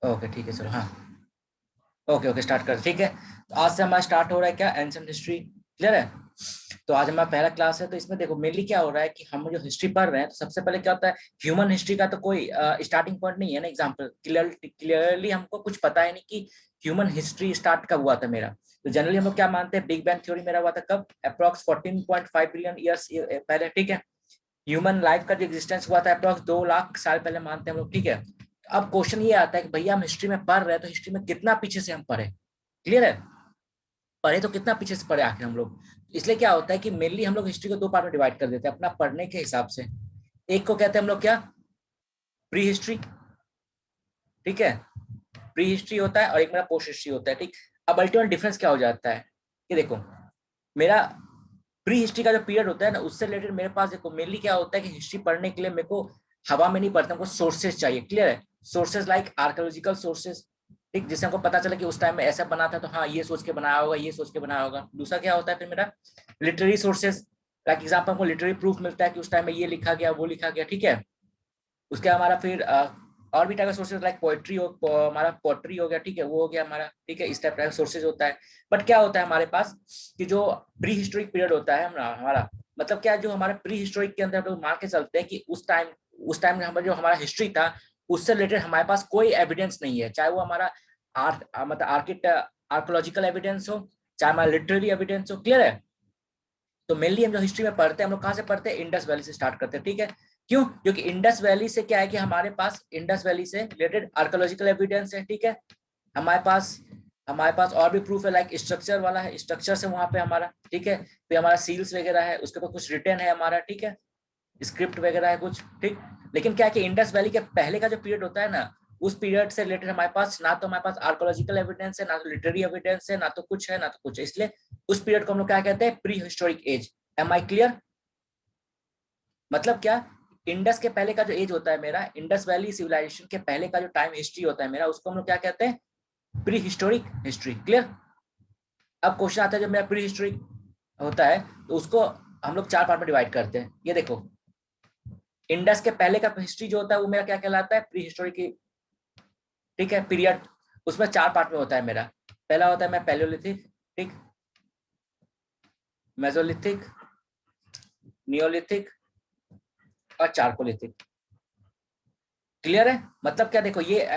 Okay ठीक है चलो हाँ। ओके ओके स्टार्ट कर ठीक है। तो आज से हमारा स्टार्ट हो रहा है क्या, एंशिएंट हिस्ट्री। क्लियर है। तो आज हमारा पहला क्लास है, तो इसमें देखो मेनली क्या हो रहा है कि हम जो हिस्ट्री पढ़ रहे हैं, तो सबसे पहले क्या होता है, ह्यूमन हिस्ट्री का तो कोई स्टार्टिंग पॉइंट नहीं है ना। एग्जांपल क्लियरली हमको कुछ पता है नहीं कि ह्यूमन हिस्ट्री स्टार्ट कब हुआ था मेरा। तो जनरली हम लोग क्या मानते हैं, बिग बैंग थ्योरी मेरा हुआ था कब, अप्रॉक्स 14.5 बिलियन ईयर्स पहले। ठीक है। ह्यूमन लाइफ का जो एग्जिस्टेंस हुआ था अप्रॉक्स 2 लाख साल पहले मानते हैं हम लोग। ठीक है। तो अब क्वेश्चन ये आता है कि भैया हम हिस्ट्री में पढ़ रहे हैं, तो हिस्ट्री में कितना पीछे से हम पढ़े। क्लियर है। पढ़े तो कितना पीछे से पढ़े आखिर हम लोग। इसलिए क्या होता है कि मेनली हम लोग हिस्ट्री को दो पार्ट में डिवाइड कर देते हैं अपना पढ़ने के हिसाब से। एक को कहते हैं हम लोग क्या, प्री हिस्ट्री। ठीक है। प्री हिस्ट्री होता है और एक मेरा पोस्ट हिस्ट्री होता है। ठीक। अब अल्टीमेट डिफरेंस क्या हो जाता है कि देखो, मेरा प्री हिस्ट्री का जो पीरियड होता है ना, उससे रिलेटेड मेरे पास देखो मेनली क्या होता है कि हिस्ट्री पढ़ने के लिए मेरे को हवा में नहीं पढ़ता, हमको सोर्सेज चाहिए। क्लियर है। Sources like archaeological sources. ठीक। जिससे हमको पता चला कि उस टाइम में ऐसा बना था, तो हाँ ये सोच के बनाया होगा, ये सोच के बनाया होगा। दूसरा क्या होता है फिर मेरा लिटरेरी सोर्सेज। लाइक एग्जाम्पल हमको लिटरेरी प्रूफ मिलता है कि उस टाइम में ये लिखा गया, वो लिखा गया। ठीक है। उसके हमारा फिर और भी टाइप का सोर्सेज लाइक पोएट्री हो, हमारा पोएट्री हो गया। ठीक है। वो हो गया हमारा। ठीक है। इस टाइप का सोर्सेज होता है। बट क्या होता है हमारे पास कि जो प्री हिस्टोरिक पीरियड होता है हमारा, मतलब क्या, जो हमारे प्री हिस्टोरिक के अंदर हम लोग मान के चलते हैं कि उस टाइम में हमारा जो हमारा हिस्ट्री था, उससे रिलेटेड हमारे पास कोई एविडेंस नहीं है। चाहे वो हमारा मतलब आर्कोलॉजिकल एविडेंस हो, चाहे हमारा लिटरेरी एविडेंस हो। क्लियर है। तो मेनली हम जो हिस्ट्री में पढ़ते हैं, हम लोग कहाँ से पढ़ते हैं, इंडस वैली से स्टार्ट करते हैं। ठीक है। क्यों? क्योंकि इंडस वैली से क्या है कि हमारे पास इंडस वैली से रिलेटेड आर्कोलॉजिकल एविडेंस है। ठीक है। हमारे पास हमारे पास और भी प्रूफ है, लाइक स्ट्रक्चर वाला है, स्ट्रक्चर से वहां पे हमारा। ठीक है। फिर हमारा सील्स वगैरह है, उसके ऊपर कुछ रिटर्न है हमारा। ठीक है। स्क्रिप्ट वगैरह है कुछ। ठीक। लेकिन क्या है कि इंडस वैली के पहले का जो पीरियड होता है ना, उस पीरियड से रिलेटेड हमारे पास ना तो हमारे पास आर्कोलॉजिकल एविडेंस है, ना तो लिटरेरी एविडेंस है, ना तो कुछ है, ना तो कुछ है। इसलिए उस पीरियड को हम लोग क्या कहते हैं, prehistoric age. Am I clear? मतलब क्या, इंडस के पहले का जो एज होता है मेरा, इंडस वैली सिविलाइजेशन के पहले का जो टाइम हिस्ट्री होता है मेरा, उसको हम लोग क्या कहते हैं, प्री हिस्टोरिक हिस्ट्री। क्लियर? अब क्वेश्चन आता है, जब मेरा प्री हिस्टोरिक होता है, तो उसको हम लोग 4 पार्ट में डिवाइड करते हैं। ये देखो, इंडस के पहले का हिस्ट्री जो होता है वो मेरा क्या कहलाता है, प्री हिस्टोरिक। ठीक है। पीरियड उसमें 4 पार्ट में होता है मेरा। पहला होता है मैं पैलियोलिथिक। ठीक। मेसोलिथिक, नियोलिथिक और चारकोलिथिक। क्लियर है? मतलब क्या, देखो ये एक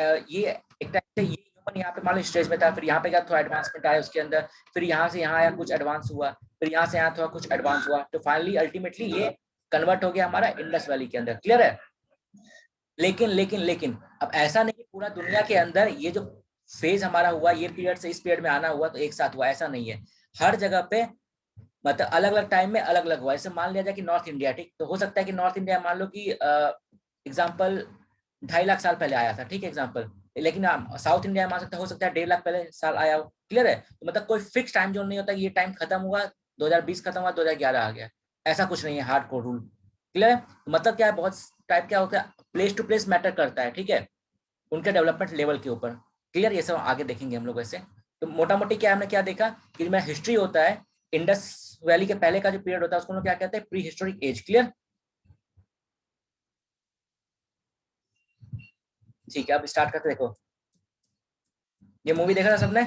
टाइप से ये ह्यूमन यहाँ पे मान लो स्टेज में था, फिर यहाँ पे क्या थोड़ा एडवांसमेंट आया उसके अंदर, फिर यहाँ से यहाँ आया कुछ एडवांस हुआ, फिर यहाँ से यहाँ थोड़ा कुछ एडवांस हुआ, तो फाइनली अल्टीमेटली ये कन्वर्ट हो गया हमारा इंडस वैली के अंदर। क्लियर है? लेकिन अब ऐसा नहीं कि पूरा दुनिया के अंदर ये जो फेज हमारा हुआ, ये पीरियड से इस पीरियड में आना हुआ तो एक साथ हुआ, ऐसा नहीं है। हर जगह पे मतलब अलग अलग टाइम में अलग अलग हुआ। जैसे मान लिया जाए कि नॉर्थ इंडिया, ठीक, तो हो सकता है कि नॉर्थ इंडिया मान लो कि एग्जाम्पल 2.5 लाख साल पहले आया था। ठीक है एग्जाम्पल। लेकिन साउथ इंडिया में मान सकता हो सकता है 1.5 लाख पहले साल आया हो। क्लियर है? तो मतलब कोई फिक्स टाइम जोन नहीं होता कि ये टाइम खत्म हुआ 2020 खत्म हुआ 2011 आ गया, ऐसा कुछ नहीं है हार्ड कोर रूल। क्लियर है? तो मतलब क्या है, बहुत टाइप क्या होता है, प्लेस टू प्लेस मैटर करता है। ठीक है। उनके डेवलपमेंट लेवल के ऊपर। क्लियर? ये सब आगे देखेंगे हम लोग ऐसे। तो मोटा मोटी क्या हमने क्या देखा कि मेरा हिस्ट्री होता है, इंडस वैली के पहले का जो पीरियड होता है उसको हम लोग क्या कहते हैं, प्री हिस्टोरिक एज। क्लियर? ठीक है। अब स्टार्ट करते, देखो ये मूवी देखा था सबने?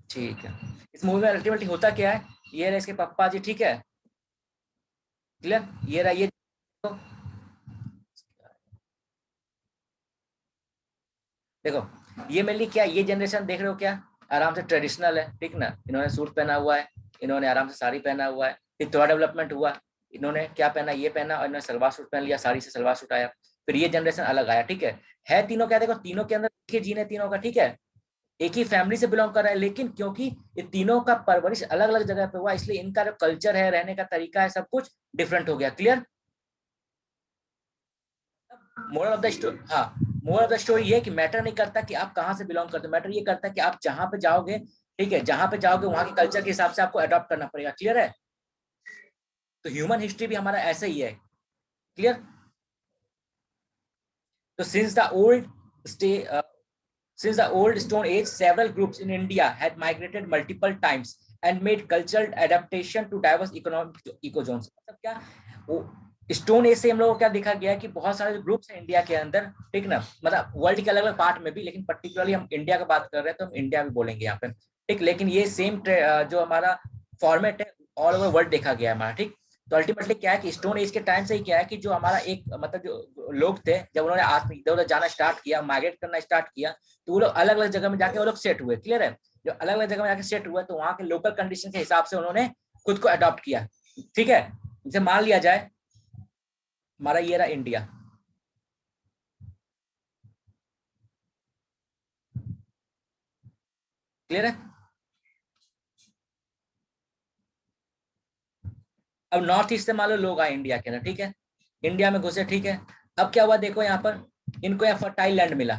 ठीक है। इस मूवी में अल्टीमेटली होता क्या है, ये रहा इसके पापा जी। ठीक है। क्लियर? ये रहा ये तो, देखो ये मेनली क्या, ये जनरेशन देख रहे हो क्या, आराम से ट्रेडिशनल है। ठीक ना, इन्होंने सूट पहना हुआ है, इन्होंने आराम से साड़ी पहना हुआ है। फिर थोड़ा डेवलपमेंट हुआ, इन्होंने क्या पहना, ये पहना, और इन्होंने सलवार सूट पहन लिया, साड़ी से सलवार सूट आया। फिर ये जनरेशन अलग आया। ठीक है तीनों क्या, देखो तीनों के अंदर एक ही जीन है तीनों का। ठीक है। एक ही फैमिली से बिलोंग कर रहा है, लेकिन क्योंकि ये तीनों का परवरिश अलग अलग जगह पे हुआ, इसलिए इनका जो कल्चर है, रहने का तरीका है, सब कुछ डिफरेंट हो गया। Clear? Moral of the story, हाँ, मोरल ऑफ द स्टोरी ये कि मैटर नहीं करता कि आप कहाँ से बिलोंग करते हो, मैटर ये करता है कि आप जहां पे जाओगे, ठीक है, जहां पे जाओगे वहां के कल्चर के हिसाब से आपको अडॉप्ट करना पड़ेगा। क्लियर है? तो ह्यूमन हिस्ट्री भी हमारा ऐसे ही है। क्लियर? तो since the old stone age, several groups in India had migrated multiple times and made cultural adaptation to diverse economic ecozones। मतलब क्या, वो स्टोन एज से हम लोगों को क्या देखा गया है कि बहुत सारे ग्रुप्स हैं इंडिया के अंदर, ठीक ना, मतलब वर्ल्ड के अलग अलग पार्ट में भी, लेकिन पर्टिकुलरली हम इंडिया का बात कर रहे हैं तो हम इंडिया भी बोलेंगे यहाँ पे, ठीक। लेकिन ये सेम जो हमारा फॉर्मेट है ऑल ओवर वर्ल्ड देखा गया है हमारा, ठीक। तो अल्टीमेटली क्या है कि स्टोन एज के टाइम से ही क्या है कि जो हमारा एक मतलब जो लोग थे, जब उन्होंने आज इधर उधर जाना स्टार्ट किया, माइग्रेट करना स्टार्ट किया, तो वो लोग अलग अलग जगह में जाके वो लोग सेट हुए, क्लियर है। जो अलग अलग जगह में जाके सेट हुए तो वहाँ के लोकल कंडीशन के हिसाब से उन्होंने खुद को अडॉप्ट किया, ठीक है। जैसे मान लिया जाए हमारा ये रहा इंडिया, क्लियर है। अब नॉर्थ ईस्ट से मान लो लोग आए इंडिया के अंदर, ठीक है, इंडिया में घुसे, ठीक है। अब क्या हुआ देखो यहाँ पर, इनको यहाँ फर्टाइल लैंड मिला,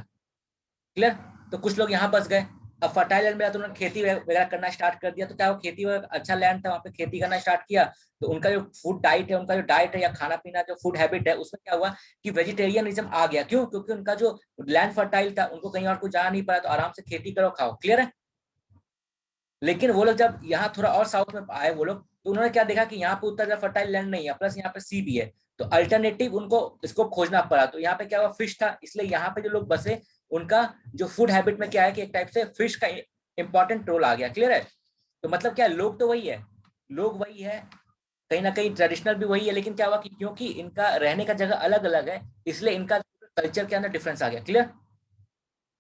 क्लियर। तो कुछ लोग यहाँ बस गए। अब फर्टाइल लैंड मिला तो उन्होंने खेती वगैरह करना स्टार्ट कर दिया, तो क्या वो खेती वगैरह अच्छा लैंड था, वहाँ पे खेती करना स्टार्ट किया। तो उनका जो फूड डाइट है, उनका जो डाइट है या खाना पीना जो फूड हैबिट है, उसमें क्या हुआ कि वेजिटेरियनिज्म आ गया। क्यों? क्योंकि उनका जो लैंड फर्टाइल था, उनको कहीं और को जाना नहीं पड़ा, तो आराम से खेती करो खाओ, क्लियर है। लेकिन वो लोग जब यहाँ थोड़ा और साउथ में आए वो लोग, तो उन्होंने क्या देखा कि यहाँ पे उतना ज्यादा फर्टाइल लैंड नहीं है, प्लस यहाँ पे सी भी है, तो अल्टरनेटिव उनको इसको खोजना पड़ा। तो यहाँ पे क्या हुआ, फिश था, इसलिए यहाँ पे जो लोग बसे, उनका जो फूड हैबिट में क्या है कि एक टाइप से फिश का इंपॉर्टेंट रोल आ गया, क्लियर है। तो मतलब क्या है, लोग तो वही है, लोग वही है, कहीं ना कहीं ट्रेडिशनल भी वही है, लेकिन क्या हुआ कि क्योंकि इनका रहने का जगह अलग अलग है, इसलिए इनका कल्चर के अंदर डिफरेंस आ गया, क्लियर।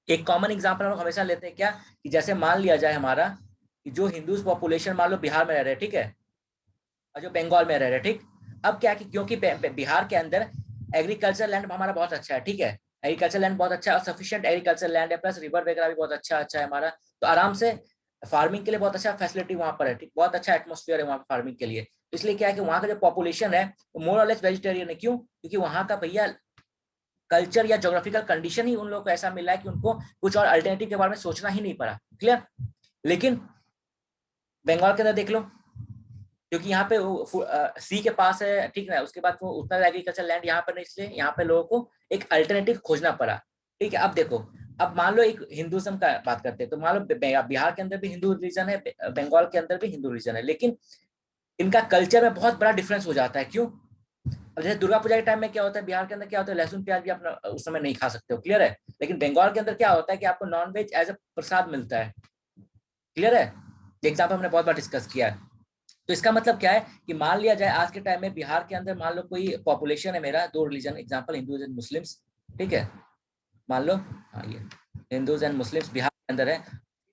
एक कॉमन एग्जांपल हम लोग हमेशा लेते हैं क्या, कि जैसे मान लिया जाए हमारा कि जो हिंदूज पॉपुलेशन मान लो बिहार में रह रहे हैं, ठीक है, और जो बंगाल में रह रहे हैं, ठीक। अब क्या है कि क्योंकि बिहार के अंदर एग्रीकल्चर लैंड हमारा बहुत अच्छा है, ठीक है, एग्रीकल्चर लैंड बहुत अच्छा है और सफिशिएंट एग्रीकल्चर लैंड है, प्लस रिवर वगैरह भी बहुत अच्छा अच्छा है हमारा, तो आराम से फार्मिंग के लिए बहुत अच्छा फैसिलिटी वहां पर है, ठीक, बहुत अच्छा एटमोस्फियर है वहाँ फार्मिंग के लिए। तो इसलिए क्या है कि वहाँ का जो पॉपुलेशन है वो मोर और लेस वेजिटेरियन है। क्यों? क्योंकि वहाँ का भैया कल्चर या जोग्राफिकल कंडीशन ही उन लोगों को ऐसा मिला है कि उनको कुछ और अल्टरनेटिव के बारे में सोचना ही नहीं पड़ा, क्लियर। लेकिन बंगाल के अंदर देख लो, क्योंकि यहाँ पे सी के पास है, ठीक है, उसके बाद वो उतना एग्रीकल्चर लैंड यहाँ पर नहीं, इसलिए यहाँ पे लोगों को एक अल्टरनेटिव खोजना पड़ा, ठीक है। अब देखो, अब मान लो एक हिंदुज्म का बात करते हैं, तो मान लो बिहार के अंदर भी हिंदू रिलीजन है, बंगाल के अंदर भी हिंदू रिलीजन है, लेकिन इनका कल्चर में बहुत बड़ा डिफरेंस हो जाता है। क्यों? अब जैसे दुर्गा पूजा के टाइम में क्या होता है, बिहार के अंदर क्या होता है, लहसुन प्याज भी अपना उस समय नहीं खा सकते हो, क्लियर है। लेकिन बंगाल के अंदर क्या होता है कि आपको नॉन वेज एज अ प्रसाद मिलता है, क्लियर है। एग्जाम्पल हमने बहुत बार डिस्कस किया है। तो इसका मतलब क्या है कि मान लिया जाए आज के टाइम में बिहार के अंदर मान लो कोई पॉपुलेशन है, मेरा दो religion example, Hindus and Muslims, ठीक है, मान लो, हाँ ये हिंदूज एंड मुस्लिम्स बिहार के अंदर है,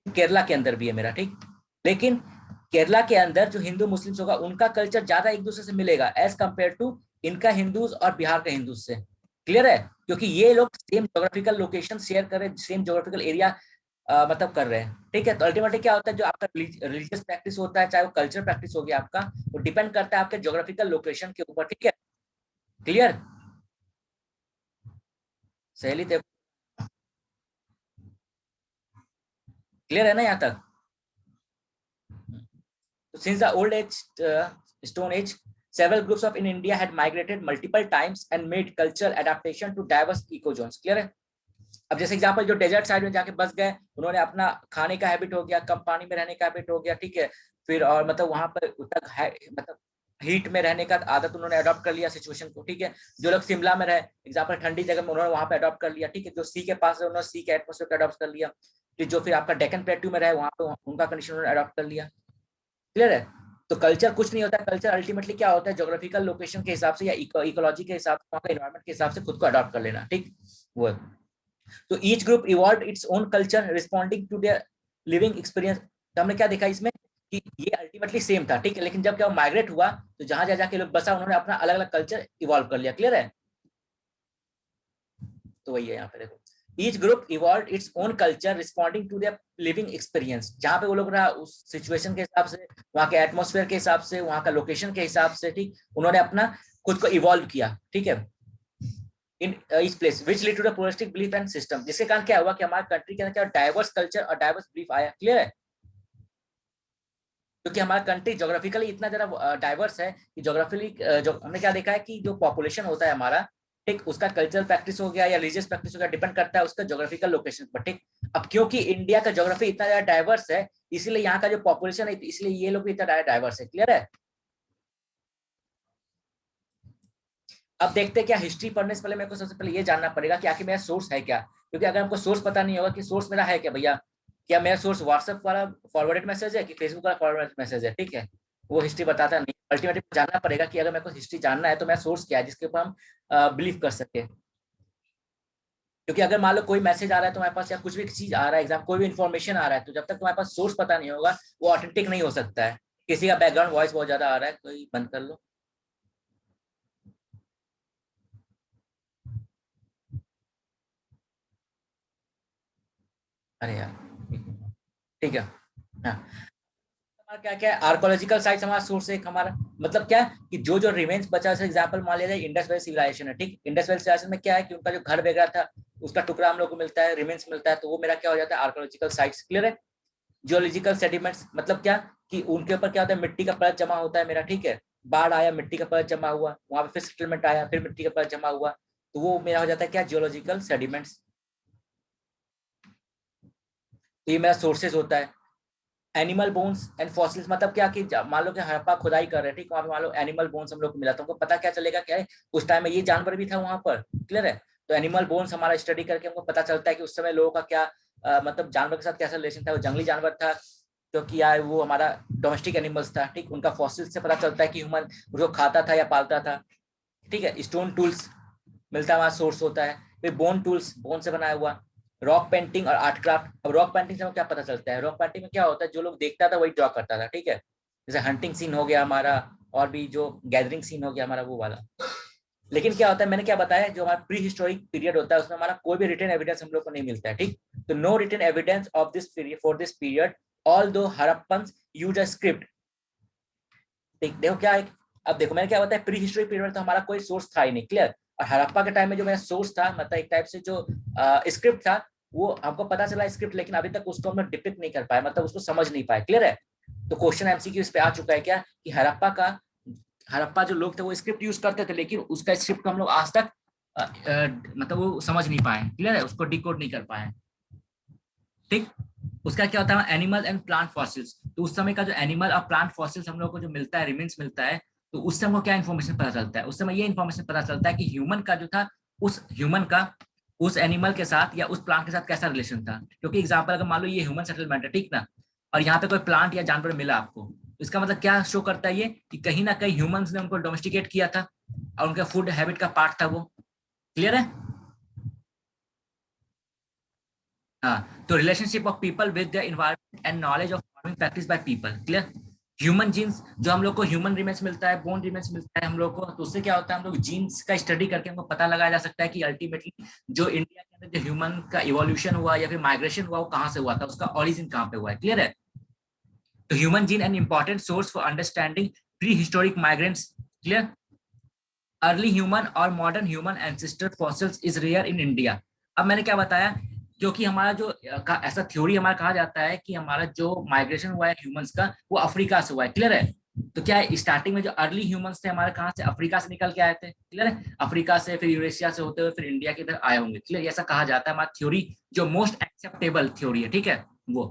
केरला के अंदर भी है मेरा, ठीक। लेकिन केरला के अंदर जो हिंदू मुस्लिम्स होगा उनका कल्चर ज्यादा एक दूसरे से मिलेगा एज कम्पेयर टू इनका हिंदूज और बिहार के हिंदूज से, क्लियर है। क्योंकि ये लोग सेम जोग्राफिकल लोकेशन शेयर कर रहे हैं, सेम जोग्राफिकल एरिया मतलब कर रहे हैं, ठीक है। तो अल्टीमेटली क्या होता है, जो आपका रिलीजियस प्रैक्टिस होता है, चाहे वो कल्चर प्रैक्टिस हो गया आपका, वो डिपेंड करता है आपके जोग्राफिकल लोकेशन के ऊपर, ठीक है, क्लियर। सहेली देखो, क्लियर है ना यहाँ तक। So since the old age, Stone Age, several groups of in India had migrated multiple times and made cultural adaptation to diverse ecozones. Clear है? अब जैसे एग्जांपल जो डेजर्ट साइड में जाके बस गए, उन्होंने अपना खाने का हैबिट हो गया, कम पानी में रहने का हैबिट हो गया, ठीक है। फिर और मतलब वहां पर तक है मतलब हीट में रहने का आदत उन्होंने अडॉप्ट कर लिया सिचुएशन को, ठीक है। जो लोग शिमला में रहे एग्जांपल, ठंडी जगह में, उन्होंने वहां पे अडॉप्ट कर लिया, ठीक है। जो सी के पास है उन्होंने सी के एटमोसफियर को अडॉप्ट कर लिया। फिर जो फिर आपका डेक्कन प्लेट्यू में रहे वहां पे उनका कंडीशन उन्होंने अडॉप्ट कर लिया, क्लियर है। तो कल्चर कुछ नहीं होता, कल्चर अल्टीमेटली क्या होता है, ज्योग्राफिकल लोकेशन के हिसाब से या इकोलॉजी के हिसाब से, वहाँ का एनवायरनमेंट के हिसाब से खुद को अडॉप्ट कर लेना, ठीक। वो तो each group evolve its own culture responding to their living experience. तो हमने क्या देखा इसमें कि ये अल्टीमेटली सेम था, ठीक है, लेकिन जब क्या माइग्रेट हुआ तो जहां जहां जाके लोग बसा उन्होंने अपना अलग अलग कल्चर इवॉल्व कर लिया, क्लियर है। तो वही है यहाँ पे देखो, each group evolve its own culture responding to their living experience, जहाँ पे वो लोग रहा उस सिचुएशन के हिसाब से, वहाँ के एटमोस्फेयर के हिसाब से, वहाँ का लोकेशन के हिसाब से, ठीक, उन्होंने अपना खुद को इवॉल्व किया, ठीक है, इन इस place which lead to the pluralistic belief and system, जिसके कारण क्या हुआ कि हमारे कंट्री के अंदर क्या डाइवर्स कल्चर और डाइवर्स बिलीफ आया, क्लियर है। क्योंकि हमारा कंट्री जोग्राफिकली इतना ज्यादा डाइवर्स है कि जोग्राफिकली जो हमने क्या देखा है कि जो पॉपुलेशन होता है हमारा, ठीक, उसका कल्चरल प्रैक्टिस हो गया या रिलीजियस प्रैक्टिस हो गया, डिपेंड करता है उसका जोग्राफिकल लोकेशन पर, ठीक। अब क्योंकि इंडिया का जोग्राफी इतना ज्यादा डाइवर्स है, इसलिए यहाँ का जो पॉपुलेशन है, इसलिए ये लोग भी इतना डाइवर्स है, क्लियर है। अब देखते हैं क्या, हिस्ट्री पढ़ने से पहले मेरे को सबसे पहले ये जानना पड़ेगा कि आखिर मेरा सोर्स है क्या, क्योंकि अगर हमको सोर्स पता नहीं होगा कि सोर्स मेरा है क्या भैया, क्या मेरा सोर्स व्हाट्सएप वाला फॉरवर्डेड मैसेज है कि फेसबुक वाला फॉरवर्डेड मैसेज है, ठीक है, वो हिस्ट्री बताता नहीं। अल्टीमेटली जानना पड़ेगा कि अगर मेरे को हिस्ट्री जानना है तो मेरा सोर्स क्या है जिसके ऊपर हम बिलीव कर सके। क्योंकि अगर मान लो कोई मैसेज आ रहा है तुम्हारे पास, या कुछ भी चीज आ रहा है, एग्जाम कोई भी इन्फॉर्मेशन आ रहा है, तो जब तक तुम्हारे पास सोर्स पता नहीं होगा वो ऑथेंटिक नहीं हो सकता है। किसी का बैकग्राउंड वॉइस बहुत ज्यादा आ रहा है, कोई बंद कर लो। अरे यार, ठीक है। हाँ, हमारा क्या क्या है, आर्कोलॉजिकल साइट्स हमारा सोर्स है एक हमारा, मतलब क्या है कि जो जो रिमेन्स बचा, जैसे एग्जांपल मान लिया जाए इंडस वैली सिविलाइजेशन है, ठीक, इंडस वैली सिविलाइजेशन में क्या है कि उनका जो घर वगैरह था उसका टुकड़ा हम लोग को मिलता है, रिमेन्स मिलता है, तो वो मेरा क्या हो जाता है, आर्कोलॉजिकल साइट्स। क्लियर है। जियोलॉजिकल सेडिमेंट्स मतलब क्या, कि उनके ऊपर क्या होता है, मिट्टी का परत जमा होता है मेरा, ठीक है, बाढ़ आया मिट्टी का परत जमा हुआ, वहां पे फिर सेटलमेंट आया फिर मिट्टी का परत जमा हुआ, तो वो मेरा हो जाता है क्या, जियोलॉजिकल सेडिमेंट्स। तो ये मेरा सोर्सेज होता है। एनिमल बोन्स एंड फॉसिल्स मतलब क्या कि मान लो कि हड़प्पा खुदाई कर रहे हैं, ठीक, वहां पे मान लो एनिमल बोन्स हम लोग को मिला, तो हमको पता क्या चलेगा, क्या है उस टाइम में ये जानवर भी था वहां पर। क्लियर है। तो एनिमल बोन्स हमारा स्टडी करके हमको पता चलता है कि उस समय लोगों का क्या मतलब जानवर के साथ कैसा रिलेशन था, वो जंगली जानवर था क्योंकि यार वो हमारा डोमेस्टिक एनिमल्स था, ठीक, उनका फॉसिल से पता चलता है कि ह्यूमन उसको खाता था या पालता था। ठीक है। स्टोन टूल्स मिलता है, हमारा सोर्स होता है। फिर बोन टूल्स, बोन से बनाया हुआ। रॉक पेंटिंग और आर्ट क्राफ्ट। अब रॉक पेंटिंग से हमें क्या पता चलता है, रॉक पेंटिंग में क्या होता है, जो लोग देखता था वही ड्रॉ करता था, ठीक है, जैसे हंटिंग सीन हो गया हमारा, और भी जो गैदरिंग सीन हो गया हमारा वो वाला। लेकिन क्या होता है, मैंने क्या बताया, जो हमारा प्री हिस्टोरिक पीरियड होता है उसमें हमारा कोई भी रिटन एविडेंस हम लोग को नहीं मिलता है, ठीक, तो no written evidence of this period for this period, although Harappan use a script. ठीक, देखो क्या है, अब देखो मैंने क्या बताया, प्री हिस्टोरिक पीरियड में तो हमारा कोई सोर्स था ही नहीं। क्लियर। और हड़प्पा के टाइम में जो मेरा सोर्स था, मतलब एक टाइप से जो स्क्रिप्ट था, वो हमको पता चला स्क्रिप्ट, लेकिन अभी तक उसको हम लोग डिपिक्ट नहीं कर पाए, मतलब उसको समझ नहीं पाए। क्लियर है। तो क्वेश्चन एमसीक्यू इस पे आ चुका है क्या, कि हड़प्पा जो लोग थे वो स्क्रिप्ट यूज करते थे, लेकिन उसका स्क्रिप्ट को हम लोग आज तक मतलब वो समझ नहीं पाए। क्लियर है, उसको डिकोड नहीं कर पाए। ठीक। उसका क्या होता है, एनिमल एंड प्लांट फॉसिल्स, तो उस समय का जो एनिमल और प्लांट फॉसिल्स हम लोग को जो मिलता है, रिमेन्स मिलता है, तो उससे हमको क्या इन्फॉर्मेशन पता चलता है, उस समय ये इन्फॉर्मेशन पता चलता है कि ह्यूमन का जो था, उस ह्यूमन का उस एनिमल के साथ या उस प्लांट के साथ कैसा रिलेशन था। क्योंकि एग्जाम्पल अगर मान लो ये ह्यूमन सेटलमेंट है, ठीक ना, और यहाँ पे कोई प्लांट या जानवर मिला आपको, तो इसका मतलब क्या शो करता है ये, कि कहीं ना कहीं ह्यूमंस ने उनको डोमेस्टिकेट किया था और उनका फूड हैबिट का पार्ट था वो। क्लियर है। हाँ, तो relationship of people with the environment and knowledge of farming practice by people. Clear. Human genes, जो हम लोग को ह्यूमन रिमेन्स मिलता है, बोन रिमेन्स मिलता है हम लोग को, तो उससे क्या होता है, हम लोग जीन्स का स्टडी करके हमको पता लगाया जा सकता है कि अल्टीमेटली जो इंडिया के अंदर जो ह्यूमन का इवोल्यूशन हुआ या फिर माइग्रेशन हुआ वो कहाँ से हुआ था, उसका ओरिजिन कहाँ पे हुआ है। क्लियर है। तो human gene an important source for understanding pre historic migrants. Clear. Early human और modern human ancestor fossils is rare in India. अब मैंने क्या बताया, क्योंकि हमारा जो ऐसा थ्योरी हमारा कहा जाता है कि हमारा जो माइग्रेशन हुआ है ह्यूमंस का, वो अफ्रीका से हुआ है। क्लियर है। तो क्या है, स्टार्टिंग में जो अर्ली ह्यूमंस थे हमारे कहाँ से, अफ्रीका से निकल के आए थे। क्लियर है। अफ्रीका से फिर यूरेशिया से होते हुए फिर इंडिया के इधर आए होंगे। क्लियर, ऐसा कहा जाता है, हमारा थ्योरी जो मोस्ट एक्सेप्टेबल थ्योरी है, ठीक है वो।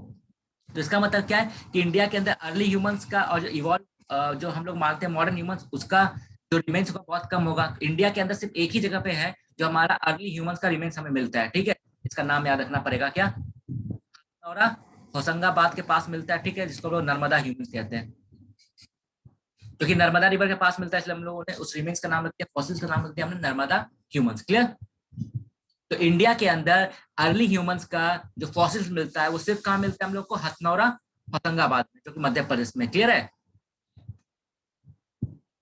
तो इसका मतलब क्या है कि इंडिया के अंदर अर्ली ह्यूमंस का और जो इवॉल्व जो हम लोग मानते हैं मॉडर्न ह्यूमंस, उसका जो रिमेन्स होगा बहुत कम होगा। इंडिया के अंदर सिर्फ एक ही जगह पे है जो हमारा अर्ली ह्यूमंस का रिमेन्स हमें मिलता है। ठीक है। इसका नाम याद रखना पड़ेगा, क्या, और होशंगाबाद के पास मिलता है, ठीक है, जिसको लोग नर्मदा ह्यूमंस कहते हैं। क्योंकि नर्मदा रिवर के पास मिलता है, इसलिए हम लोगों ने उस रिमेन्स का नाम रख दिया, फॉसिल्स का नाम रख दिया हमने नर्मदा ह्यूमंस। क्लियर। तो इंडिया के अंदर अर्ली ह्यूमंस का जो फॉसिल्स मिलता है वो सिर्फ कहाँ मिलता है हम लोग को, हथनौरा होशंगाबाद में, जो कि मध्य प्रदेश में। क्लियर है।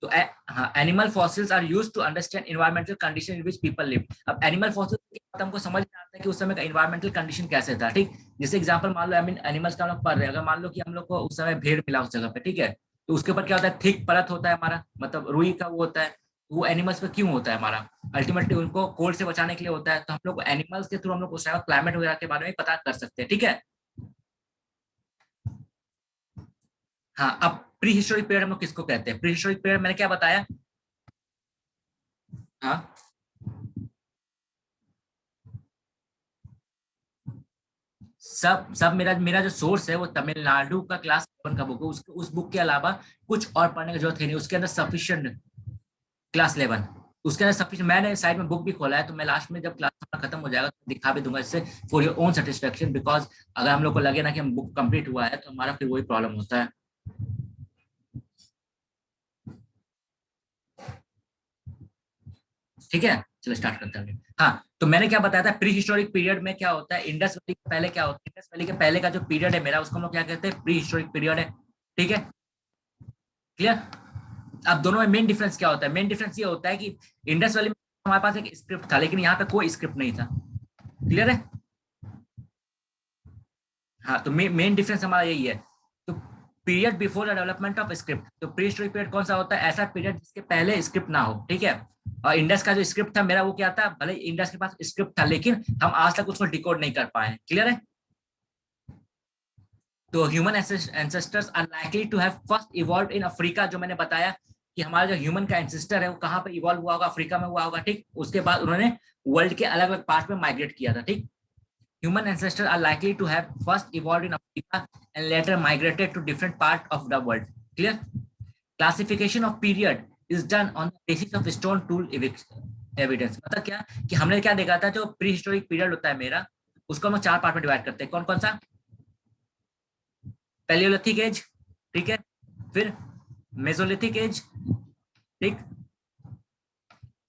तो हाँ, animal fossils are used to understand environmental condition in which people live. अब एनिमल फॉसिल्स की बात हमको समझ में आता है कि उस समय का एनवायरमेंटल कंडीशन कैसे था। ठीक। जैसे एग्जांपल मान लो, आई मीन एनिमल्स का हम लोग पढ़ रहे हैं, अगर मान लो कि हम लोग को उस समय भेड़ मिला उस जगह पे, ठीक है, तो उसके ऊपर क्या होता है, थिक परत होता है हमारा, मतलब रुई का वो होता है। वो एनिमल्स पे क्यों होता है हमारा, अल्टीमेटली उनको कोल्ड से बचाने के लिए होता है। तो हम लोग एनिमल्स के थ्रू हम लोग उस समय क्लाइमेट वगैरह के बारे में पता कर सकते हैं। ठीक है। हाँ, अब प्री हिस्टोरिक पीरियड हम लोग किसको कहते हैं, प्री हिस्टोरिक पीरियड मैंने क्या बताया। हाँ, सब सब मेरा मेरा जो सोर्स है वो तमिलनाडु का क्लास 7 का बुक है, उस बुक के अलावा कुछ और पढ़ने की जरूरत है नहीं, उसके अंदर सफिशिएंट क्लास 11। उसके अंदर सब कुछ, मैंने साइड में बुक भी खोला है, तो मैं लास्ट में जब क्लास खत्म हो जाएगा तो दिखा भी दूंगा इससे, for your own satisfaction, because अगर हम लोग को लगे ना कि हम बुक कंप्लीट हुआ है तो हमारा फिर वही प्रॉब्लम होता है। ठीक है, चलो स्टार्ट करते हैं। हाँ, तो मैंने क्या बताया था, प्री हिस्टोरिक पीरियड में क्या होता है, इंडस वैली के पहले क्या होता है, इंडस वैली के पहले का जो पीरियड है मेरा, उसको हम लोग क्या कहते हैं, प्री हिस्टोरिक पीरियड है। ठीक है, क्लियर। अब दोनों में मेन डिफरेंस क्या होता है, मेन डिफरेंस ये होता है कि इंडस वैली में हमारे पास एक स्क्रिप्ट था, लेकिन यहाँ पे कोई स्क्रिप्ट नहीं था। क्लियर है। हाँ, तो मेन डिफरेंस हमारा यही है। तो period before the development of script, तो प्री हिस्टोरिक पीरियड कौन सा होता है, ऐसा पीरियड जिसके पहले स्क्रिप्ट ना हो। ठीक है, और इंडस का जो स्क्रिप्ट था मेरा वो क्या था, भले इंडस के पास स्क्रिप्ट था लेकिन हम आज तक उसको डिकोड नहीं कर पाए। क्लियर है। तो human ancestors are likely to have first evolve in Africa, जो मैंने बताया कि हमारा जो ह्यूमन का एंसेस्टर है वो कहाँ पे इवॉल्व हुआ होगा, अफ्रीका में हुआ होगा। ठीक, उसके बाद उन्होंने वर्ल्ड के अलग अलग पार्ट में माइग्रेट किया था। ठीक, human ancestors are likely to have first evolved in Africa and later migrated to different parts of the world. Clear? Classification of period is done on the basis of stone tool evidence. मतलब क्या कि हमने क्या देखा था, जो pre historic period होता है मेरा, उसको हम चार पार्ट में डिवाइड करते हैं। कौन कौन सा, पैलियोलिथिक एज, ठीक है, फिर मेसोलिथिक एज, ठीक,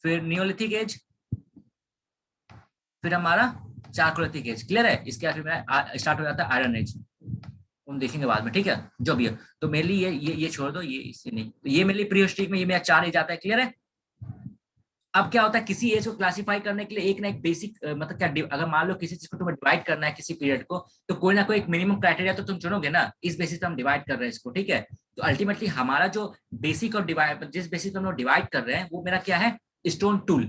फिर नियोलिथिक एज, फिर हमारा चाकोलिथिक एज। क्लियर है। इसके बाद फिर स्टार्ट हो जाता है आयरन एज, हम देखेंगे बाद में। ठीक है, जो भी है। तो मेनली ये छोड़ दो, ये इससे नहीं, तो ये मेनली प्री हिस्टोरिक में ये मेरा चार एज आता है। क्लियर है। अब क्या होता है, किसी एज को क्लासिफाई करने के लिए एक ना एक बेसिक मतलब क्या, अगर मान लो किसी चीज को तुम्हें डिवाइड करना है किसी पीरियड को, तो कोई ना कोई एक मिनिमम क्राइटेरिया तो तुम चुनोगे ना, इस बेसिस पे हम डिवाइड कर रहे हैं इसको। ठीक है, तो अल्टीमेटली हमारा जो बेसिक और डिवाइड, जिस बेसिस पे हम लोग डिवाइड कर रहे हैं वो मेरा क्या है, स्टोन टूल।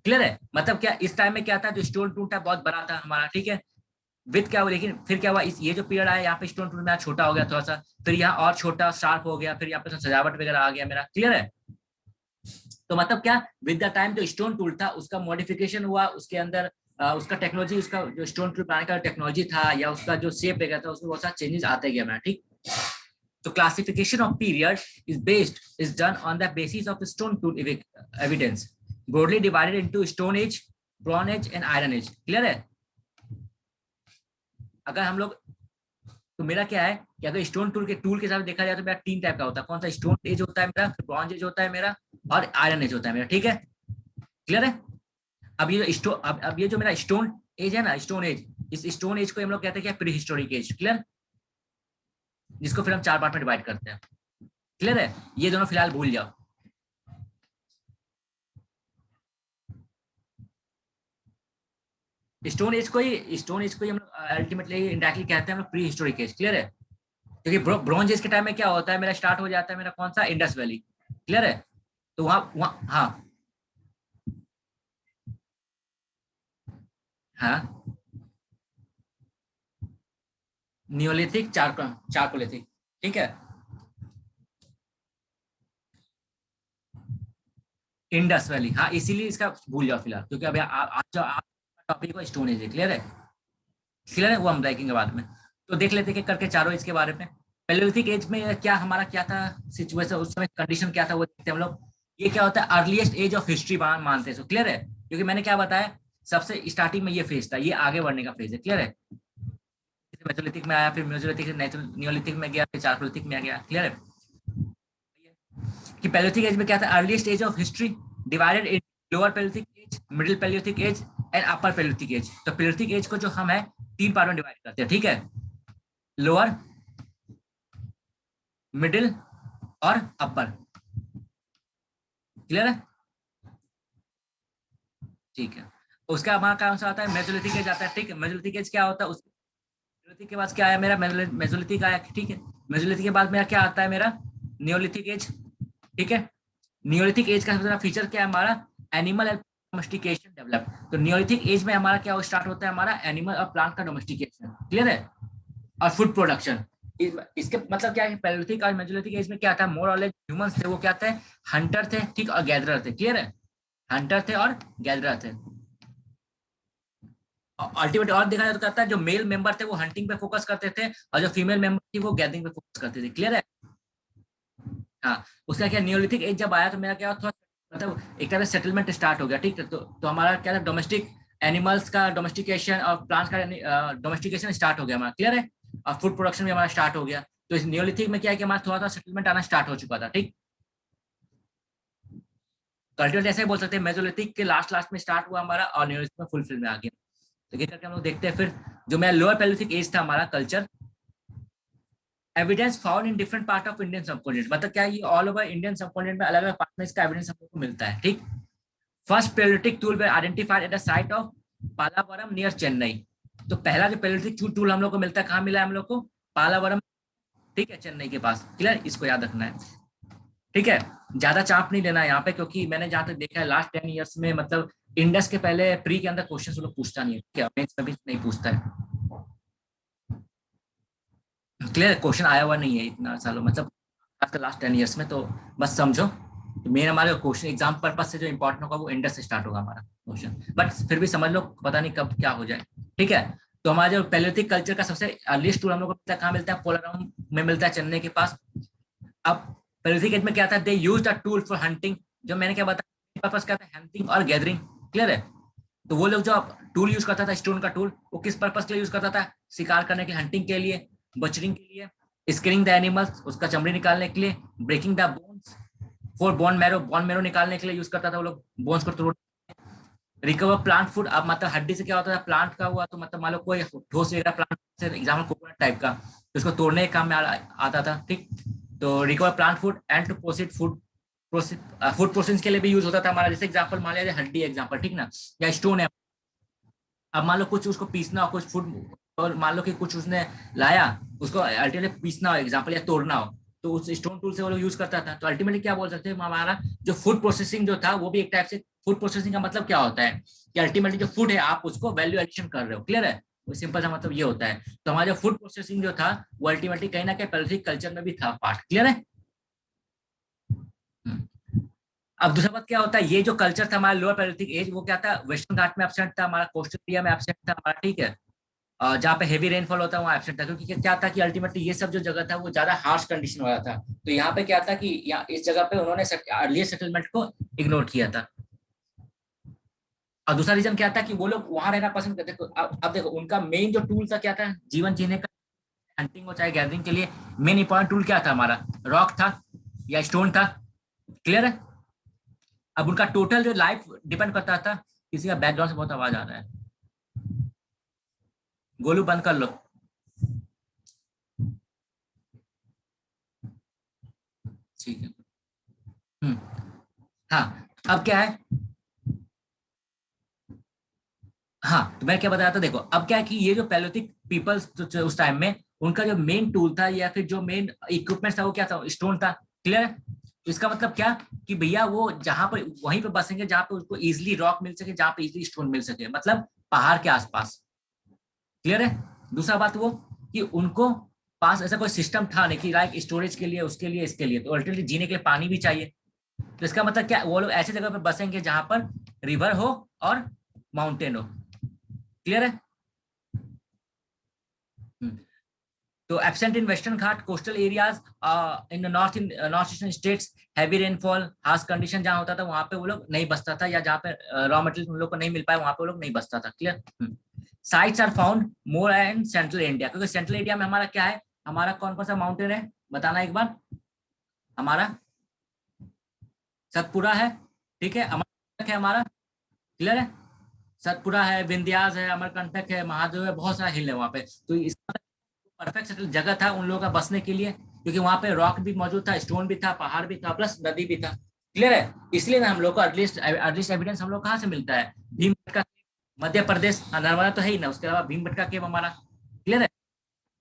क्लियर है। मतलब क्या, इस टाइम में क्या था, जो स्टोन टूल था बहुत बड़ा था हमारा। ठीक है, विथ क्या हुआ, लेकिन फिर क्या हुआ, इस ये जो पीरियड आया यहाँ पे स्टोन टूल मेरा छोटा हो गया थोड़ा सा, फिर यहाँ और छोटा शार्प हो गया, फिर यहाँ पे सजावट वगैरह आ गया मेरा। क्लियर है। तो मतलब क्या, विद द टाइम जो स्टोन टूल था उसका मॉडिफिकेशन हुआ, उसके अंदर उसका टेक्नोलॉजी, उसका जो स्टोन टूल बनाने का टेक्नोलॉजी था या उसका जो शेप वगैरह था, उसमें बहुत सारा चेंजेस आते गया मेरा। ठीक, तो classification of period is done on the basis of stone tool evidence, broadly divided into stone age, bronze age and iron age. Clear है। अगर हम लोग, तो मेरा क्या है कि अगर स्टोन टूल के हिसाब से देखा जाए तो मेरा तीन टाइप का होता है। कौन सा, स्टोन एज होता है मेरा, ब्रॉन्ज एज होता है मेरा, और आयरन एज होता है मेरा। ठीक है, क्लियर है। अब ये जो अब ये जो मेरा स्टोन एज है ना, स्टोन एज, इस स्टोन एज को हम लोग कहते हैं क्या, प्री हिस्टोरिक एज। क्लियर, जिसको फिर हम चार पार्ट में डिवाइड करते हैं। क्लियर है। ये दोनों फिलहाल भूल जाओ। स्टोन एज को ही हम अल्टीमेटली इंडायरेक्टली कहते हैं हम लोग प्री हिस्टोरिक एज। क्लियर है। क्योंकि ब्रॉन्ज एज के टाइम में क्या होता है, मेरा स्टार्ट हो जाता है मेरा कौन सा, इंडस वैली। क्लियर है। तो वहां हाँ, हाँ, नियोलिथिक, चारकोलिथिक। ठीक है, इंडस वैली, हाँ, इसीलिए इसका भूल जाओ फिलहाल, क्योंकि अभी आज जो टॉपिक को स्टोन एज है। क्लियर है। क्लियर है, वो हम देखेंगे बाद में। तो देख लेते हैं कि करके चारों एज के बारे में। पैलियोलिथिक एज में क्या हमारा क्या था सिचुएशन, उस समय कंडीशन क्या था वो देखते हैं हम लोग। ये क्या होता है, अर्लीस्ट एज ऑफ हिस्ट्री मानते हैं। क्लियर है। क्योंकि मैंने क्या बताया, सबसे स्टार्टिंग में ये फेज था, ये आगे बढ़ने का फेज है। क्लियर है। मेसोलिथिक में आया, फिर म्यूजियोलिथिक से नियोलिथिक में गया, फिर चारकोलिथिक में आ गया। क्लियर है कि पैलियोलिथिक एज में क्या था, earliest age of history divided in lower palaeolithic age, middle palaeolithic age and upper palaeolithic age. तो पैलियोलिथिक एज को जो हम है तीन पार्ट में डिवाइड करते हैं। ठीक है, लोअर, मिडिल और अपर। क्लियर है। ठीक है, उसका हमारा कौन सा आता है, मेसोलिथिक एज आता है। ठीक है, मेसोलिथिक एज क्या होता है, उस मेसोलिथिक के बाद क्या आया मेरा, मेसोलिथिक आया। ठीक है, मेसोलिथिक के बाद मेरा क्या आता है, मेरा नियोलिथिक एज। ठीक है, नियोलिथिक एज का सबसे बड़ा फीचर क्या है हमारा, एनिमल एंड डोमेस्टिकेशन डेवलप। तो नियोलिथिक एज में हमारा क्या स्टार्ट होता है, हमारा एनिमल और प्लांट का डोमेस्टिकेशन। क्लियर है। और फूड प्रोडक्शन। इसके मतलब क्या है, पैलियोलिथिक और मेसोलिथिक एज में क्या था, मोर और लेस ह्यूमंस थे, वो क्या थे, हंटर थे। ठीक, और गैदरर थे। क्लियर है, हंटर थे और गैदरर थे। अल्टीमेट और देखा जाए तो कहता है जो मेल मेंबर थे वो हंटिंग पे फोकस करते थे, और जो फीमेल मेंबर थी वो गैदरिंग पे फोकस करते थे। क्लियर है। हाँ, उसका क्या, नियोलिथिक एज जब आया तो मेरा क्या थोड़ा मतलब एक तरह से सेटलमेंट स्टार्ट हो गया, ठीक है। तो हमारा क्या था, डोमेस्टिक एनिमल्स का डोमेस्टिकेशन और प्लांट्स का डोमेस्टिकेशन स्टार्ट हो गया हमारा, क्लियर है। और फूड प्रोडक्शन भी हमारा स्टार्ट हो गया। तो इस नियोलिथिक में क्या है कि हमारा थोड़ा थोड़ा सेटलमेंट आना स्टार्ट हो चुका था, ठीक। कल्चर ऐसे बोल सकते हैं मेसोलिथिक के लास्ट लास्ट में स्टार्ट हुआ हमारा, और नियोलिथिक में फुल फिल में आ गया। तो ये करके हम लोग देखते हैं फिर जो मेरा लोअर पैलियोलिथिक एज था हमारा culture. Evidence found in different part of Indian subcontinent, मतलब क्या ये ऑल ओवर इंडियन सबकॉन्टिनेंट में अलग अलग पार्ट में इसका एविडेंस हम लोग को मिलता है, ठीक। First palaeolithic tool were identified at the site of Pallavaram near Chennai. तो पहला जो पैलियोलिथिक टूल हम लोग को मिलता है, कहाँ मिला है हम लोग को, पालावरम, ठीक है, चेन्नई के पास, क्लियर, इसको याद रखना है, ठीक है। ज्यादा चाप नहीं लेना है यहाँ पे, क्योंकि मैंने जहां तक देखा है लास्ट 10 ईयर्स में, मतलब इंडस के पहले प्री के अंदर क्वेश्चन लोग पूछता नहीं है, क्या मेंस में भी नहीं पूछता है, क्लियर, क्वेश्चन आया हुआ नहीं है इतना सालों, मतलब आफ्टर लास्ट 10 ईयर्स में, तो बस समझो। तो मेन हमारे क्वेश्चन एग्जाम पर्पज से जो इंपॉर्टेंट होगा वो इंडस से स्टार्ट होगा हमारा क्वेश्चन, बट फिर भी समझ लो, पता नहीं कब क्या हो जाए, ठीक है। तो हमारा जो पैलियोलिथिक कल्चर का सबसे अर्लीस्ट टूल हम लोग को मिलता है, कहाँ मिलता है, पोलाराम में मिलता है, चेन्नई के पास। अब पैलियोलिथिक एज में क्या था, they used a tool for hunting, जो मैंने क्या बताया पर्पस क्या था, हंटिंग और गैदरिंग, क्लियर है। तो वो लोग जो टूल यूज करता था, स्टोन का टूल, वो किस पर्पस के लिए यूज करता था, शिकार करने के लिए, हंटिंग के लिए, बचरिंग के लिए, स्किनिंग द एनिमल्स, उसका चमड़ी निकालने के लिए, breaking the bones for bone marrow निकालने के लिए यूज करता था वो लोग, बोन्स को तोड़, रिकवर प्लांट फूड। अब मतलब हड्डी से क्या होता था, प्लांट का हुआ, तो मतलब मान लो कोई ठोस वगैरह प्लांट से, एग्जाम्पल कोकोनट टाइप का, तो उसको तोड़ने के काम में आता था, ठीक। तो recover plant food and to proceed food, food process के लिए भी यूज होता था हमारा, जैसे एग्जाम्पल मान लिया हड्डी एग्जाम्पल, ठीक ना, या स्टोन है। अब मान लो कुछ उसको पीसना हो, कुछ फूड, और मान लो कि कुछ उसने लाया, उसको अल्टीमेटली पीसना हो एग्जाम्पल, या तोड़ना हो, तो उस स्टोन टूल से वो लोग यूज करता था। तो अल्टीमेटली क्या बोल सकते हैं, हमारा जो फूड प्रोसेसिंग जो था वो भी एक टाइप से, फूड प्रोसेसिंग का मतलब क्या होता है कि अल्टीमेटली जो फूड है आप उसको वैल्यू एडिशन कर रहे हो, क्लियर है। वो सिंपल सा मतलब ये होता है। तो हमारा जो फूड प्रोसेसिंग जो था वो अल्टीमेटली कहीं ना कहीं पैलियोलिथिक कल्चर में भी था पार्ट, क्लियर है। अब दूसरा बात क्या होता है, ये जो कल्चर था हमारा लोअर पैलियोलिथिक एज, वो क्या था, वेस्टर्न घाट में एब्सेंट था हमारा, कोस्टल एरिया में एब्सेंट था हमारा, ठीक है। जहाँ पे हेवी रेनफॉल होता है वहाँ एब्सेंट था, क्योंकि क्या था कि अल्टीमेटली ये सब जो जगह था वो ज्यादा हार्श कंडीशन वाला था। तो यहाँ पे क्या था कि यहाँ इस जगह पे उन्होंने अर्लियर सेटलमेंट को इग्नोर किया था। और दूसरा रीजन क्या था कि वो लोग वहां रहना पसंद करते थे। अब देखो उनका मेन जो टूल था क्या था, जीवन जीने का, हंटिंग हो चाहे गैदरिंग के लिए, मेन इंपॉर्टेंट टूल क्या था हमारा, रॉक था या स्टोन था, क्लियर है। अब उनका टोटल जो लाइफ डिपेंड करता था, किसी का बैकग्राउंड से बहुत आवाज आ रहा है, गोलू बंद कर लो। ठीक है। हम्म। हाँ, अब क्या है, हाँ तो मैं क्या बता रहा था, देखो अब क्या है कि ये जो पैलोथिक पीपल्स उस टाइम में, उनका जो मेन टूल था या फिर जो मेन इक्विपमेंट था वो क्या था, स्टोन था, क्लियर है। तो इसका मतलब क्या कि भैया वो जहां पर वहीं पे बसेंगे जहां पे उसको इजिली रॉक मिल सके, जहां पे इजिली स्टोन मिल सके, मतलब पहाड़ के आसपास, क्लियर है। दूसरा बात वो कि उनको पास ऐसा कोई सिस्टम था नहीं कि लाइक स्टोरेज के लिए, उसके लिए, इसके लिए, तो अल्टीमेटली जीने के लिए पानी भी चाहिए। तो इसका मतलब क्या, वो लोग ऐसी जगह पे बसेंगे जहां पर रिवर हो और माउंटेन हो, क्लियर है। हम्म। तो absent in western Ghat coastal areas, in north eastern states, heavy rainfall, harsh condition जहां होता था वहां पे वो लोग नहीं बसता था, या जहाँ पे रॉ मटेरियल उन लोग को नहीं मिल पाया वहां पे वो लोग नहीं बसता था, clear. Sites are found more in central India, क्योंकि सेंट्रल इंडिया में हमारा क्या है, हमारा कौन कौन सा माउंटेन है, बताना एक बार। हमारा सतपुरा है, ठीक है, अमरकंटक है हमारा, क्लियर है। सतपुरा है, विंध्यास है, अमरकंटक है, महादेव है, बहुत सारा हिल है वहां पे। तो इसका परफेक्ट सेटल जगह था उन लोगों का बसने के लिए, क्योंकि वहां पे रॉक भी मौजूद था, स्टोन भी था, पहाड़ भी था, प्लस नदी भी था, क्लियर है। इसलिए ना हम लोग को अर्लीस्ट अर्लीस्ट एविडेंस हम लोग कहाँ से मिलता है, भीमबेटका, मध्य प्रदेश, नर्मदा तो है ही ना, उसके अलावा भीमबेटका केव हमारा, क्लियर है,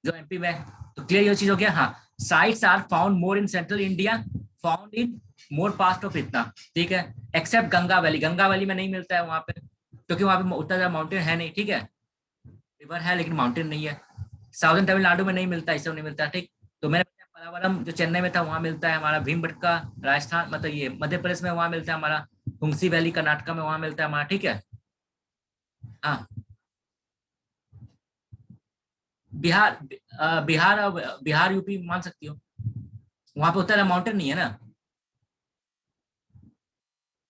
जो एमपी में है। तो क्लियर ये चीज हो गया। हाँ, sites are found more in central India, found in more past of इतना, ठीक है, except Ganga valley, Ganga valley में नहीं मिलता है वहां पे, क्योंकि वहां पे उतना ज्यादा माउंटेन है नहीं, ठीक है, रिवर है लेकिन माउंटेन नहीं है। साउथर्न तमिलनाडु में नहीं मिलता, इस सब नहीं मिलता, ठीक। तो मैंने बताया पलावरम जो चेन्नई में था वहां मिलता है हमारा, भीमबटका राजस्थान, मतलब ये मध्य प्रदेश में वहां मिलता है हमारा, हुंसी वैली कर्नाटका में वहां मिलता है हमारा, ठीक है। हाँ, बिहार, बिहार यूपी मान सकती हो, वहां पे उतना माउंटेन नहीं है ना।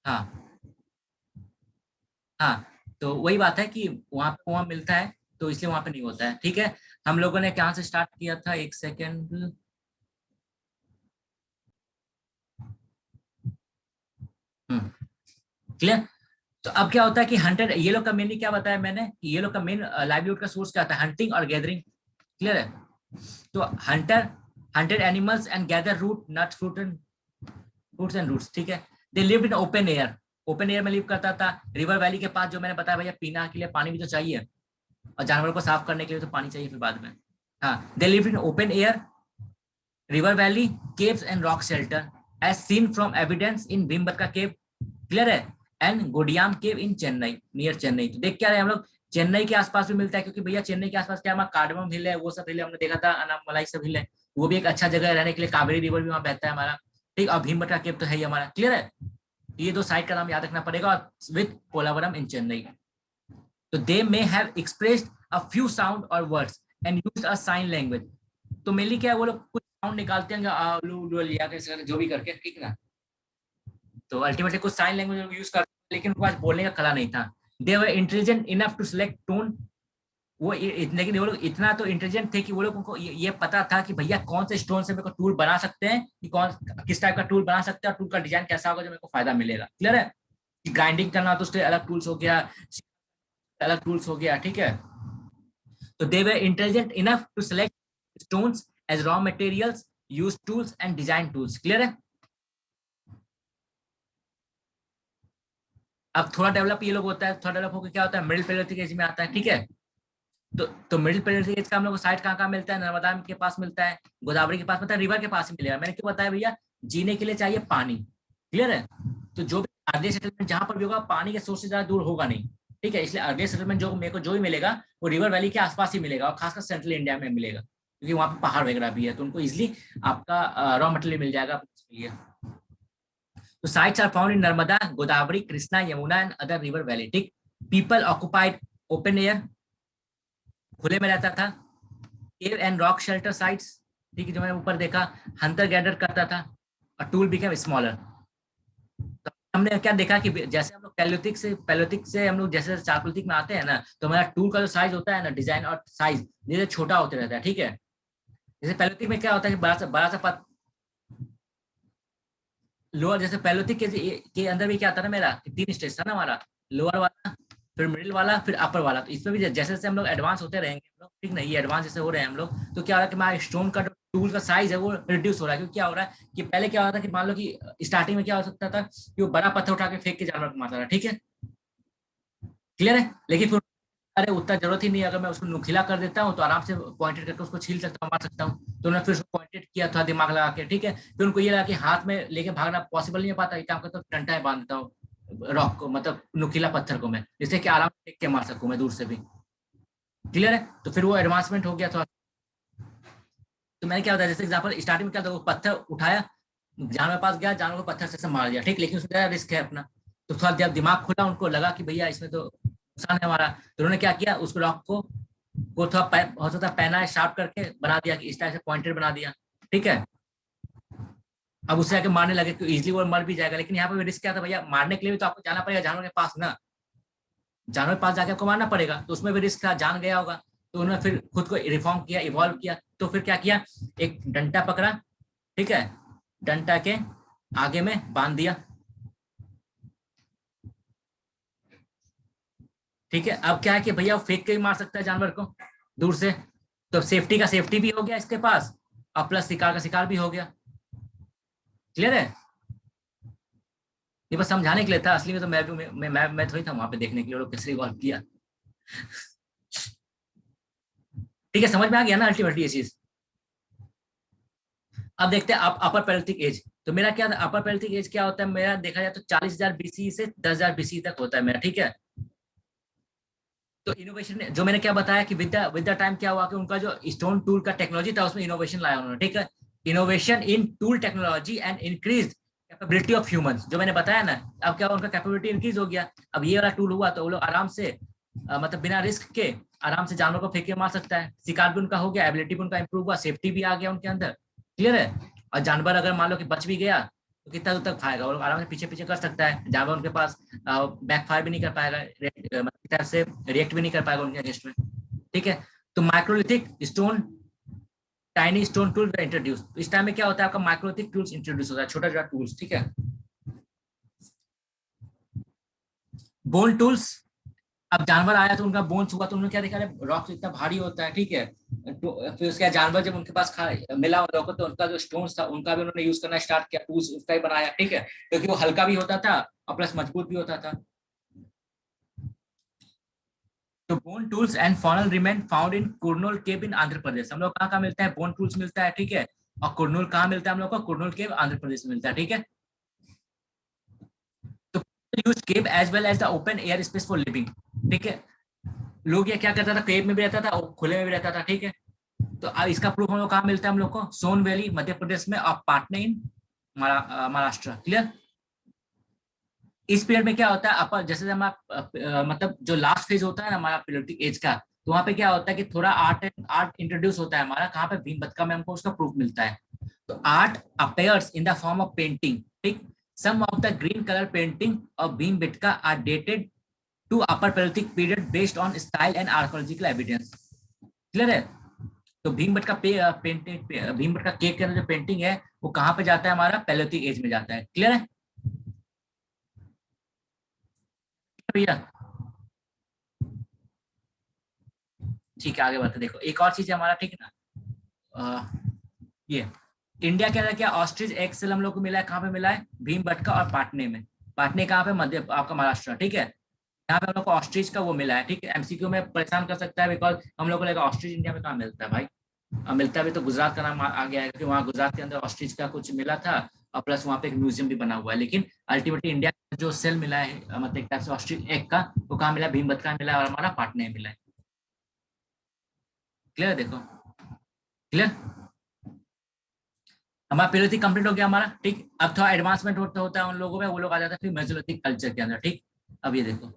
हाँ हाँ, तो वही बात है कि वहां मिलता है, तो इसलिए वहां पे नहीं होता है। ठीक है, हम लोगों ने कहाँ से स्टार्ट किया था, एक सेकेंड। हम्म, क्लियर। तो अब क्या होता है कि हंटर, ये लोग का मेनली क्या बताया मैंने कि ये लोग का मेन लाइवलीहुड का सोर्स क्या था, हंटिंग और गैदरिंग। क्लियर है। तो hunter hunted animals and gather root nuts fruits and roots. ठीक है। They lived in open air, open air में लिव करता था। रिवर वैली के पास, जो मैंने बताया भैया, पीना के लिए पानी भी तो चाहिए, और जानवरों को साफ करने के लिए तो पानी चाहिए फिर बाद में। हाँ, they lived in open air, river valley, caves and rock shelter, as seen from evidence in Bhimbetka cave. Clear है। And Gudiyam cave in Chennai, near Chennai. तो देख क्या रहे हैं हम लोग, चेन्नई के आसपास भी मिलता है, क्योंकि भैया चेन्नई के आसपास क्या, हमारा कार्डमम हिल है, वो सब हिल है, हमने देखा था, अनामलाई सब हिल है। वो भी एक अच्छा जगह है रहने के लिए, कावेरी रिवर भी वहाँ बहता है हमारा। ठीक, और भीमबटका केव तो है ही हमारा। क्लियर है। ये दो साइट का नाम याद रखना पड़ेगा, विथ पोलावरम इन चेन्नई। तो they may have expressed a few sound और words and used a sign language. तो मेनली क्या है, वो लोग कुछ साउंड निकालते हैं, आ, लू, लू, लिया के जो भी करके, ठीक ना। तो अल्टीमेटली कुछ साइन लैंग्वेज यूज करते हैं, लेकिन उनके पास बोलने का कला नहीं था। They were intelligent enough to select stone. लेकिन वो लोग इतना तो इंटेलिजेंट थे कि वो लोग उनको ये पता था कि भैया कौन से स्टोन से मेरे को टूल बना सकते हैं, कि कौन किस टाइप का टूल बना सकते हैं, और टूल का डिजाइन कैसा होगा जो मेरे को फायदा मिलेगा। क्लियर है। कि ग्राइंडिंग करना तो उसके अलग टूल्स हो गया, अलग टूल्स हो गया। ठीक है। तो they were intelligent enough to select stones as raw materials, use tools and design tools. Clear है। अब थोड़ा डेवलप ये लोग होता है, थोड़ा डेवलप होकर क्या होता है, मिडिल पैलेयोलिथिक एज में आता है। ठीक है। तो मिडिल पैलेयोलिथिक एज का हम लोग को साइट कहाँ कहाँ मिलता है, नर्मदा के पास मिलता है, गोदावरी के पास मिलता है, रिवर के पास ही मिलेगा। मैंने क्यों बताया भैया, जीने के लिए चाहिए पानी। क्लियर है। तो जो भी अर्ली सेटलमेंट जहां पर भी होगा, पानी के सोर्स से ज्यादा दूर होगा नहीं। ठीक है, इसलिए अर्ली सेटलमेंट जो मेरे को जो भी मिलेगा, वो रिवर वैली के आसपास ही मिलेगा, और खासकर सेंट्रल इंडिया में मिलेगा, क्योंकि वहां पर पहाड़ वगैरह भी है, तो उनको इजिली आपका रॉ मटेरियल मिल जाएगा उसके लिए। तो sites are found in Narmada, Godavari, Krishna, Yamuna and other river valley. ठीक। पीपल ऑक्युपाइड ओपन एयर, खुले में रहता था। Cave and rock shelter sites, ठीक है, जो मैंने ऊपर देखा, हंटर गैदर करता था, और टूल बिकेम स्मॉलर। तो हमने क्या देखा कि जैसे हम लोग पैलियोलिथिक से हम लोग जैसे चारकोलिथिक में आते हैं ना, तो हमारा टूल का जो साइज होता है ना, डिजाइन और साइज धीरे छोटा होते रहता है। ठीक है। जैसे पैलियोलिथिक में क्या होता है कि बड़ा सा पत लोअर, जैसे पैलियोलिथिक के अंदर भी क्या आता है ना, मेरा तीन स्टेज था ना हमारा, लोअर वाला, फिर मिडिल वाला, फिर अपर वाला। तो इसमें भी जैसे जैसे हम लोग एडवांस होते रहेंगे हम लोग, ठीक नहीं, ये एडवांस जैसे हो रहे हैं हम लोग, तो क्या हो रहा है कि हमारा स्टोन का जो टूल का साइज है वो रिड्यूस हो रहा है। क्योंकि क्या हो रहा है कि पहले क्या होता था कि मान लो कि स्टार्टिंग में क्या हो सकता था कि वो बड़ा पत्थर उठा के फेंक के जानवर को मारता था। ठीक है। क्लियर है। लेकिन फिर अरे उतना जरूरत ही नहीं है, अगर मैं उसको नुकीला कर देता हूँ तो आराम से पॉइंटेड करके उसको छील सकता हूँ, मार सकता हूँ। तो उन्होंने फिर उसको पॉइंटेड किया था दिमाग लगा के। ठीक है। फिर उनको ये लगा कि हाथ में लेके भागना पॉसिबल नहीं हो पाता, एक काम करता हूँ, डंडा में बांध देता हूँ रॉक को, मतलब नुकीला पत्थर को, मैं जिससे कि आराम से फेंक के मार सकूँ मैं दूर से भी। क्लियर है। तो फिर वो एडवांसमेंट हो गया थोड़ा। तो मैंने क्या होता है, जैसे एग्जाम्पल स्टार्टिंग में क्या था, वो पत्थर उठाया, जानवर के पास गया, जानवर को पत्थर से मार दिया। ठीक, लेकिन उसमें ज्यादा रिस्क है अपना। तो थोड़ा जब दिमाग खुला, उनको लगा कि भैया इसमें तो नुकसान है हमारा, तो उन्होंने क्या किया, उस रॉक को थोड़ा हो सकता है पहना है शार्प करके बना दिया, कि इस टाइप से पॉइंटेड बना दिया। ठीक है। अब उससे आके मारने लगे तो इजिली वो मर भी जाएगा, लेकिन यहाँ पे रिस्क क्या था भैया, मारने के लिए भी तो आपको जाना पड़ेगा जानवर के पास ना, जानवर के पास जाके आपको मारना पड़ेगा, तो उसमें भी रिस्क था, जान गया होगा। तो उन्होंने फिर खुद को रिफॉर्म किया, इवॉल्व किया। तो फिर क्या किया, एक डंडा पकड़ा। ठीक है। डंडा के आगे में बांध दिया। ठीक है। अब क्या है कि भैया वो फेंक के ही मार सकता है जानवर को दूर से, तो सेफ्टी का सेफ्टी भी हो गया इसके पास, और प्लस शिकार का शिकार भी हो गया। क्लियर है। ये बस समझाने के लिए था, असली में तो मैं भी मैं थोड़ी था वहां पे देखने के लिए वो लोग कैसे इवॉल्व किया। ठीक है, समझ में आ गया ना अल्टीमेटली ये चीज। अब देखते हैं अपर पैलेolithic एज। तो मेरा क्या अपर पैलेolithic एज क्या होता है, मेरा देखा जाए तो 40,000 बीसी से 10,000 बीसी तक होता है मेरा। ठीक है। तो इनोवेशन जो मैंने क्या बताया कि विद द टाइम क्या हुआ कि उनका जो स्टोन टूल का टेक्नोलॉजी था उसमें इनोवेशन लाया उन्होंने। ठीक है। Innovation in tool technology and increase capability of humans, जो मैंने बताया ना। अब क्या उनका कैपेबिलिटी इंक्रीज हो गया, अब ये वाला टूल हुआ तो वो लोग आराम से मतलब बिना रिस्क के आराम से जानवर को फेंक के मार सकता है। शिकार भी उनका हो गया, एबिलिटी भी उनका इंप्रूव हुआ, सेफ्टी भी आ गया उनके अंदर। क्लियर है। और जानवर अगर मान लो कि बच भी गया, तो कितना दूर तक भागेगा, वो लोग आराम से पीछे पीछे कर सकता है, जहाँ पे उनके पास बैक फायर भी नहीं कर पाएगा, मतलब से रिएक्ट भी नहीं कर पाएगा उनके अगेंस्ट में, ठीक है। तो microlithic stone, tiny stone tool introduce, इस टाइम में क्या होता है आपका माइक्रोलिथिक टूल्स इंट्रोड्यूस होता है, छोटा छोटा टूल्स, ठीक है। बोन टूल्स, अब जानवर आया तो उनका बोन्स हुआ तो उन्होंने क्या देखा, रॉक इतना भारी होता है, ठीक है। तो फिर उसके बाद जानवर जब उनके पास मिला रॉक, तो उनका जो स्टोन्स था उनका भी उन्होंने यूज करना स्टार्ट किया, टूल्स उसका ही बनाया, ठीक है, क्योंकि वो हल्का भी होता था और प्लस मजबूत भी होता था। तो bone tools and faunal remain found in Kurnool cave in Andhra Pradesh, हम लोग कहाँ कहाँ मिलता है, बोन टूल्स मिलता है, ठीक है। और कुरनूल कहाँ मिलता है हम लोग को, कुरनूल केव आंध्र प्रदेश में मिलता है, ठीक है। तो use cave as well as the open air space for living, ठीक है। लोग ये क्या करता था, केव में भी रहता था और खुले में भी रहता था, ठीक है। तो अब इसका प्रूफ हम लोग कहाँ मिलता है, हम लोग को सोन वैली मध्य प्रदेश में और पाटना इन महाराष्ट्र, क्लियर। इस पीरियड में क्या होता है, अपर जैसे हमारा मतलब जो लास्ट फेज होता है ना हमारा पीरियोडिक एज का, तो वहाँ पे क्या होता है कि थोड़ा आर्ट आर्ट इंट्रोड्यूस होता है हमारा, कहाँ पे भीमबटका में हमको उसका प्रूफ मिलता है। तो art appears in the form of painting, ठीक। Some of the green colour painting of Bhimbetka are dated to upper palaeolithic period based on style and archaeological evidence, clear है। तो भीमबटका पेंटिंग, भीमबटका केव के अंदर जो पेंटिंग है वो कहाँ पे जाता है, हमारा पैलेolithic एज में जाता है, क्लियर है भैया। ठीक है, आगे बढ़ते देखो, एक और चीज है हमारा, ठीक है ना। ये इंडिया के अंदर क्या ऑस्ट्रिच एक्सेल हम लोग को मिला है, कहाँ पे मिला है, भीमबटका और पाटने में। पाटने कहाँ पे, मध्य आपका महाराष्ट्र, ठीक है। यहाँ पे हम लोग को ऑस्ट्रिच का वो मिला है, ठीक है। एमसीक्यू में परेशान कर सकता है, बिकॉज हम लोग को लगा ऑस्ट्रिच इंडिया में कहाँ मिलता है भाई। मिलता भी तो गुजरात का नाम आ गया है, क्योंकि वहाँ गुजरात के अंदर ऑस्ट्रिच का कुछ मिला था, और प्लस वहाँ पे एक म्यूजियम भी बना हुआ है। लेकिन अल्टीमेटली इंडिया का जो सेल मिला है, मतलब एक टाइप से ऑस्ट्रिच एग का, वो कहाँ मिला है, भीमबटका मिला है और हमारा पाटने में मिला है, क्लियर, देखो क्लियर। हमारा पीरियोडिक कंप्लीट हो गया हमारा, ठीक। अब थोड़ा एडवांसमेंट होता है उन लोगों में, वो लोग आ जाते हैं फिर मेसोलिथिक कल्चर के अंदर, ठीक। अब ये देखो,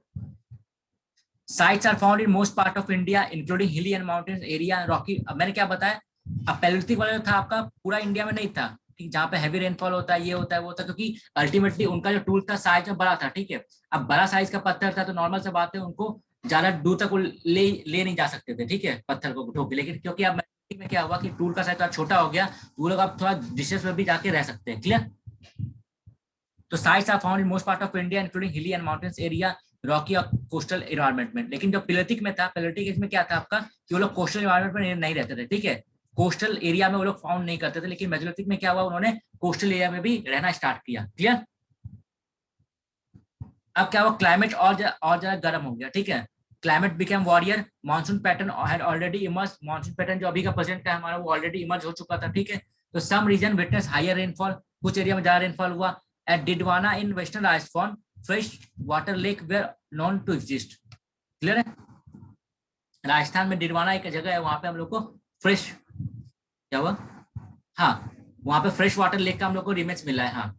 sites are found in most part of India including hilly and mountain area rocky. अब मैंने क्या बताया, अब पैलेolithic वाला जो था आपका पूरा इंडिया में नहीं था, ठीक, जहाँ पे हैवी रेनफॉल होता है, ये होता है वो होता है, क्योंकि अल्टीमेटली उनका जो टूल था साइज में बड़ा था, ठीक है। अब बड़ा साइज का पत्थर था तो नॉर्मल से बात है, उनको ज्यादा दूर तक ले नहीं जा सकते थे, ठीक है, पत्थर को उठो के। लेकिन क्योंकि अब में क्या हुआ कि टूल का साइज थोड़ा छोटा हो गया, तो वो लोग अब थोड़ा डिस्टेंस में भी जाके रह सकते हैं, क्लियर। तो sites are found in most part of India including hilly and mountains area rocky और कोस्टल इन्वायरमेंट में। लेकिन जो पैलेolithic में था, पैलेolithic एज में क्या था आपका कि वो लोग कोस्टल इन्वायरमेंट में नहीं रहते थे, ठीक है। कोस्टल एरिया में वो लोग फाउंड नहीं करते थे, लेकिन मेसोलिथिक में क्या हुआ, उन्होंने कोस्टल एरिया में भी रहना स्टार्ट किया, क्लियर। अब क्या हुआ, क्लाइमेट और ज्यादा गर्म हो गया, ठीक है। Climate became warrior, monsoon pattern had already emerge, monsoon pattern जो अभी का प्रेजेंट का हमारा वो ऑलरेडी इमर्ज हो चुका था, ठीक है। तो some region witness higher rainfall, कुछ एरिया में ज्यादा रेनफॉल हुआ। At Didwana in western Rajasthan fresh water lake were known to exist, clear है। राजस्थान में डिडवाना एक जगह है, वहां पे हम लोग को फ्रेश, क्या हुआ, हाँ, वहां पे फ्रेश वाटर लेक का हम लोग को रिमेज मिला है, हाँ।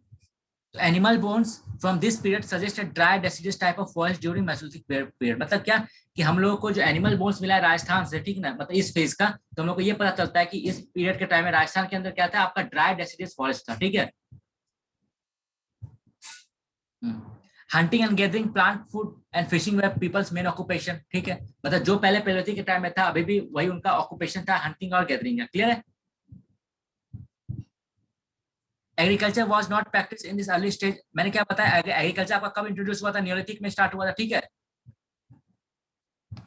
तो animal bones from this period suggest dry deciduous type of forest during Mesolithic period, मतलब क्या कि हम लोगों को जो एनिमल बोन्स मिला है राजस्थान से, ठीक ना, मतलब इस फेज का, तो हम लोग को ये पता चलता है कि इस पीरियड के टाइम में राजस्थान के अंदर क्या था, आपका ड्राई डेसिडस फॉरेस्ट था, ठीक है। Hunting and gathering plant food and fishing were people's main occupation, ठीक है। मतलब जो पहले पैलेolithic के टाइम में था, अभी भी वही उनका ऑक्यूपेशन था, हंटिंग और गैदरिंग है, क्लियर है। Agriculture was not practice in this early stage, मैंने क्या बताया, एग्रीकल्चर आपका कब इंट्रोड्यूस हुआ था, नियोलिथिक में स्टार्ट हुआ था, ठीक है।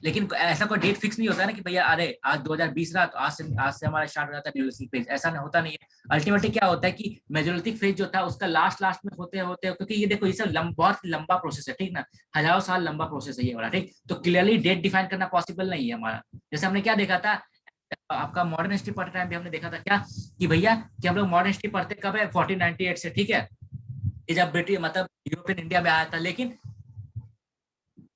लेकिन ऐसा कोई डेट फिक्स नहीं होता ना कि भैया अरे आज 2020 रहा तो आज से हमारा स्टार्ट हो जाता है नियोलिथिक फेज, ऐसा नहीं होता, नहीं है। अल्टीमेटली क्या होता है कि मेसोलिथिक फेज जो था उसका लास्ट लास्ट में होते होते, क्योंकि ये देखो ये सब बहुत लंबा प्रोसेस है, ठीक ना, हजारों साल लंबा प्रोसेस है ये वाला, ठीक। तो क्लियरली डेट डिफाइन करना पॉसिबल नहीं है हमारा। जैसे हमने क्या देखा था, आपका मॉडर्न हिस्ट्री पढ़ते टाइम भी हमने देखा था क्या कि भैया कि हम लोग मॉडर्न हिस्ट्री पढ़ते कब है, 1498 से, ठीक है, कि जब ब्रिटिश मतलब यूरोपियन इंडिया में आया था। लेकिन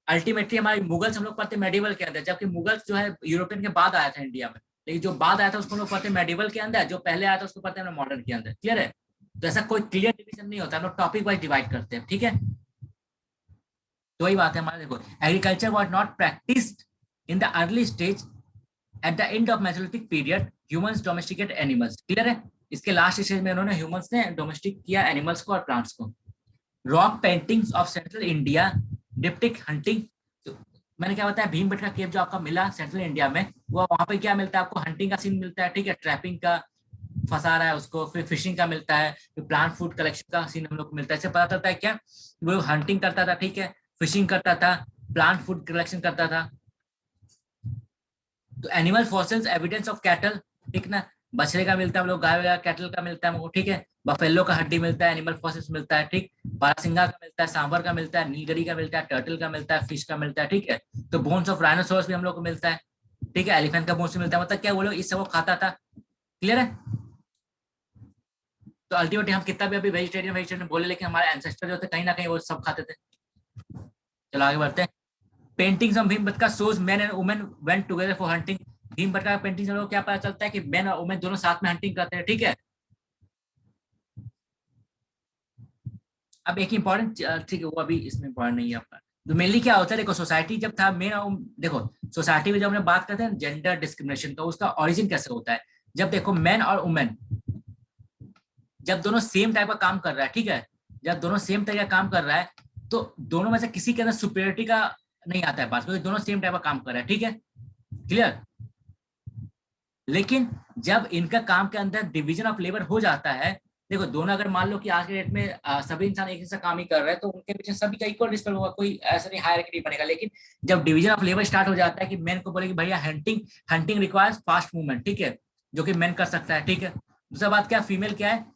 अल्टीमेटली हमारे मुगल्स हम लोग पढ़ते मेडिवल के अंदर, जबकि मुगल्स जो है यूरोपियन के बाद आया था इंडिया में, लेकिन जो बाद आया था उसको हम लोग पढ़ते मेडिवल के अंदर, जो पहले आया था उसको पढ़ते हैं मॉडर्न के अंदर, क्लियर है। तो ऐसा कोई क्लियर डिवीजन नहीं होता, हम लोग टॉपिक वाइज डिवाइड करते हैं, ठीक है। तो वही बात है हमारा, देखो agriculture was not practised in the early stage, at the end of Mesolithic period humans domesticate animals, clear है। इसके लास्ट स्टेज में उन्होंने ह्यूमंस ने डोमेस्टिक किया एनिमल्स को और प्लांट्स को। Rock paintings of central India depict hunting. तो मैंने क्या बताया, भीमबेटका केव जो आपका मिला सेंट्रल इंडिया में, वो वहां पे क्या मिलता है आपको, हंटिंग का सीन मिलता है, ठीक है, ट्रैपिंग का, फंसा रहा है उसको, फिर फिशिंग का मिलता है, फिर प्लांट फूड कलेक्शन का सीन हम लोग को मिलता है। इससे पता चलता है क्या, वो हंटिंग करता था, ठीक है, फिशिंग करता था, प्लांट फूड कलेक्शन करता था। तो animal fossils evidence of cattle, ठीक ना, बछड़े का मिलता है हम लोग, गाय वगैरह कैटल का मिलता है हमको, ठीक है, बफेलो का हड्डी मिलता है, एनिमल फॉसिल्स मिलता है, ठीक, बारहसिंगा का मिलता है, सांबर का मिलता है, नीलगिरी का मिलता है, टर्टल का मिलता है, फिश का मिलता है, ठीक है। तो बोन्स ऑफ राइनोसोरस भी हम लोग को मिलता है, ठीक है, एलिफेंट का बोन्स मिलता है। मतलब क्या वो लोग इस सब को खाता था, क्लियर है। तो अल्टीमेटली हम कितना भी अभी वेजिटेरियन वेजिटेरियन बोले, लेकिन हमारे एंसेस्टर जो थे कहीं ना कहीं वो सब खाते थे। चलो आगे बढ़ते हैं। Paintings of Bhimbetka shows main and women went together for hunting. Bhimbetka का पेंटिंग से लोग क्या पता चलता है कि मेन और वुमेन दोनों साथ में हंटिंग करते हैं, ठीक है। अब एक इंपॉर्टेंट, ठीक है, वो अभी इसमें इंपॉर्टेंट नहीं है आपका। तो मेनली क्या होता है, देखो सोसाइटी जब था मेन, देखो सोसाइटी में जब हमने बात करते हैं जेंडर डिस्क्रिमिनेशन, तो उसका ओरिजिन कैसे होता है, जब देखो मैन और वुमेन जब दोनों सेम टाइप का काम कर रहा है, ठीक है, जब दोनों सेम टाइप का काम कर रहा है, तो दोनों में से किसी के अंदर सुपीरियरिटी का नहीं आता है बात, क्योंकि दोनों सेम टाइप का काम कर रहा है, ठीक है, क्लियर। लेकिन जब इनका काम के अंदर डिवीजन ऑफ लेबर हो जाता है, देखो दोनों अगर मान लो कि आज के डेट में सभी इंसान एक जैसा काम ही कर रहे हैं, तो उनके पीछे सभी का इक्वल रिस्पेक्ट होगा, कोई ऐसा नहीं हायरार्की नहीं बनेगा। लेकिन जब डिवीजन ऑफ लेबर स्टार्ट हो जाता है कि मैन को बोले कि भैया hunting hunting requires fast movement, ठीक है, जो कि मैन कर सकता है, ठीक है। दूसरा बात क्या, फीमेल क्या है,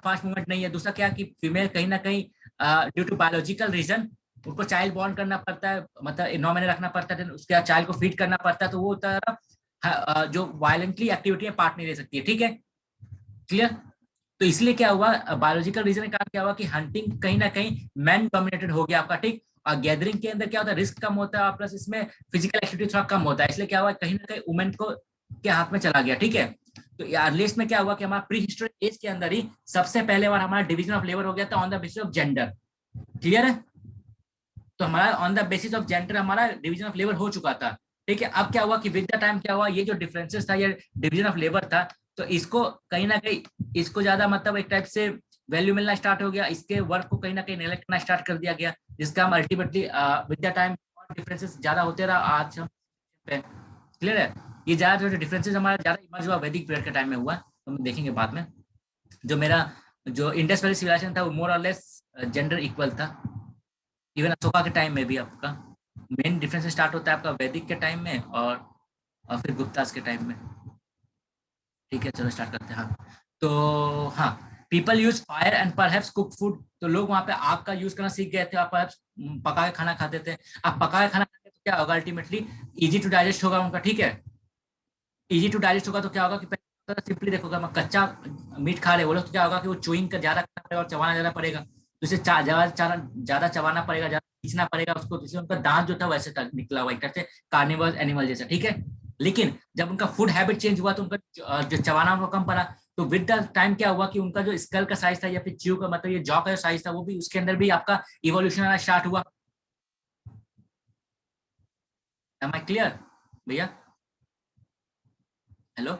फास्ट मूवमेंट नहीं है। दूसरा क्या कि फीमेल कहीं ना कहीं ड्यू टू बायोलॉजिकल रीजन उनको चाइल्ड बॉर्न करना पड़ता है, मतलब 9 महीने रखना पड़ता है, उसके बाद चाइल्ड को फीड करना पड़ता है, तो वो जो वायलेंटली एक्टिविटी में पार्ट नहीं ले सकती है, ठीक है, क्लियर। तो इसलिए क्या हुआ, बायोलॉजिकल रीजन के कारण क्या हुआ कि हंटिंग कहीं ना कहीं मैन डोमिनेटेड हो गया आपका, ठीक। और गैदरिंग के अंदर क्या होता है, रिस्क कम होता है, प्लस इसमें फिजिकल एक्टिविटी थोड़ा कम होता है, इसलिए क्या हुआ कहीं ना कहीं वुमेन को के हाथ में चला गया, ठीक है। तो अर्लीस्ट में क्या हुआ कि हमारा प्री हिस्टोरिक एज के अंदर ही सबसे पहले बार हमारा डिवीजन ऑफ लेबर हो गया था on the basis of gender, clear है। तो हमारा on the basis of gender हमारा डिवीजन ऑफ लेबर हो चुका था, ठीक है। अब क्या हुआ कि विद द टाइम क्या हुआ, ये जो डिफरेंसेस था, ये डिवीजन ऑफ लेबर था, तो इसको कहीं ना कहीं इसको ज्यादा मतलब एक टाइप से वैल्यू मिलना स्टार्ट हो गया, इसके वर्क को कहीं ना कहीं नेग्लेक्ट करना स्टार्ट कर दिया गया, जिसका हम ultimately with the time differences ज्यादा होते रहा, आज हम क्लियर है। ये ज्यादा जो डिफरेंसेस हमारा ज्यादा इमर्ज हुआ वैदिक पीरियड के टाइम में हुआ, तो हम देखेंगे बाद में। जो मेरा जो इंडस वैली सिविलाइजेशन था वो मोर और लेस जेंडर इक्वल था, इवन अशोका के टाइम में भी आपका मेन डिफरेंस स्टार्ट होता है आपका वैदिक के टाइम में और फिर गुप्तास के टाइम में, ठीक है। चलो स्टार्ट करते हैं। हाँ, तो हाँ, people use fire and perhaps cook food, तो लोग वहां पे आग का यूज करना सीख गए थे, आप पका के खाना खाते थे। आप पका के खाना खाते तो क्या होगा, अल्टीमेटली इजी टू डाइजेस्ट होगा उनका, ठीक है। इजी टू डाइजेस्ट होगा तो क्या होगा कि सिंपली देखोगे, हम कच्चा मीट खा रहे वो लोग, तो क्या होगा कि वो चुइंग का ज्यादा करना पड़ेगा और चबाना ज्यादा पड़ेगा, तो इसे ज्यादा चबाना पड़ेगा, ज्यादा खींचना पड़ेगा उसको, तो इसलिए उनका दांत जो था वैसे तक निकला हुआ एक तरह से कार्निवोरस एनिमल जैसा, ठीक है। लेकिन जब उनका फूड हैबिट चेंज हुआ तो उनका जो चबाना उनको कम पड़ा, तो विद द टाइम क्या हुआ कि उनका जो स्कल का साइज था या फिर च्यू का मतलब ये जॉ का जो साइज था, वो भी उसके अंदर भी आपका इवोल्यूशन आना स्टार्ट हुआ। एम आई क्लियर भैया, हेलो,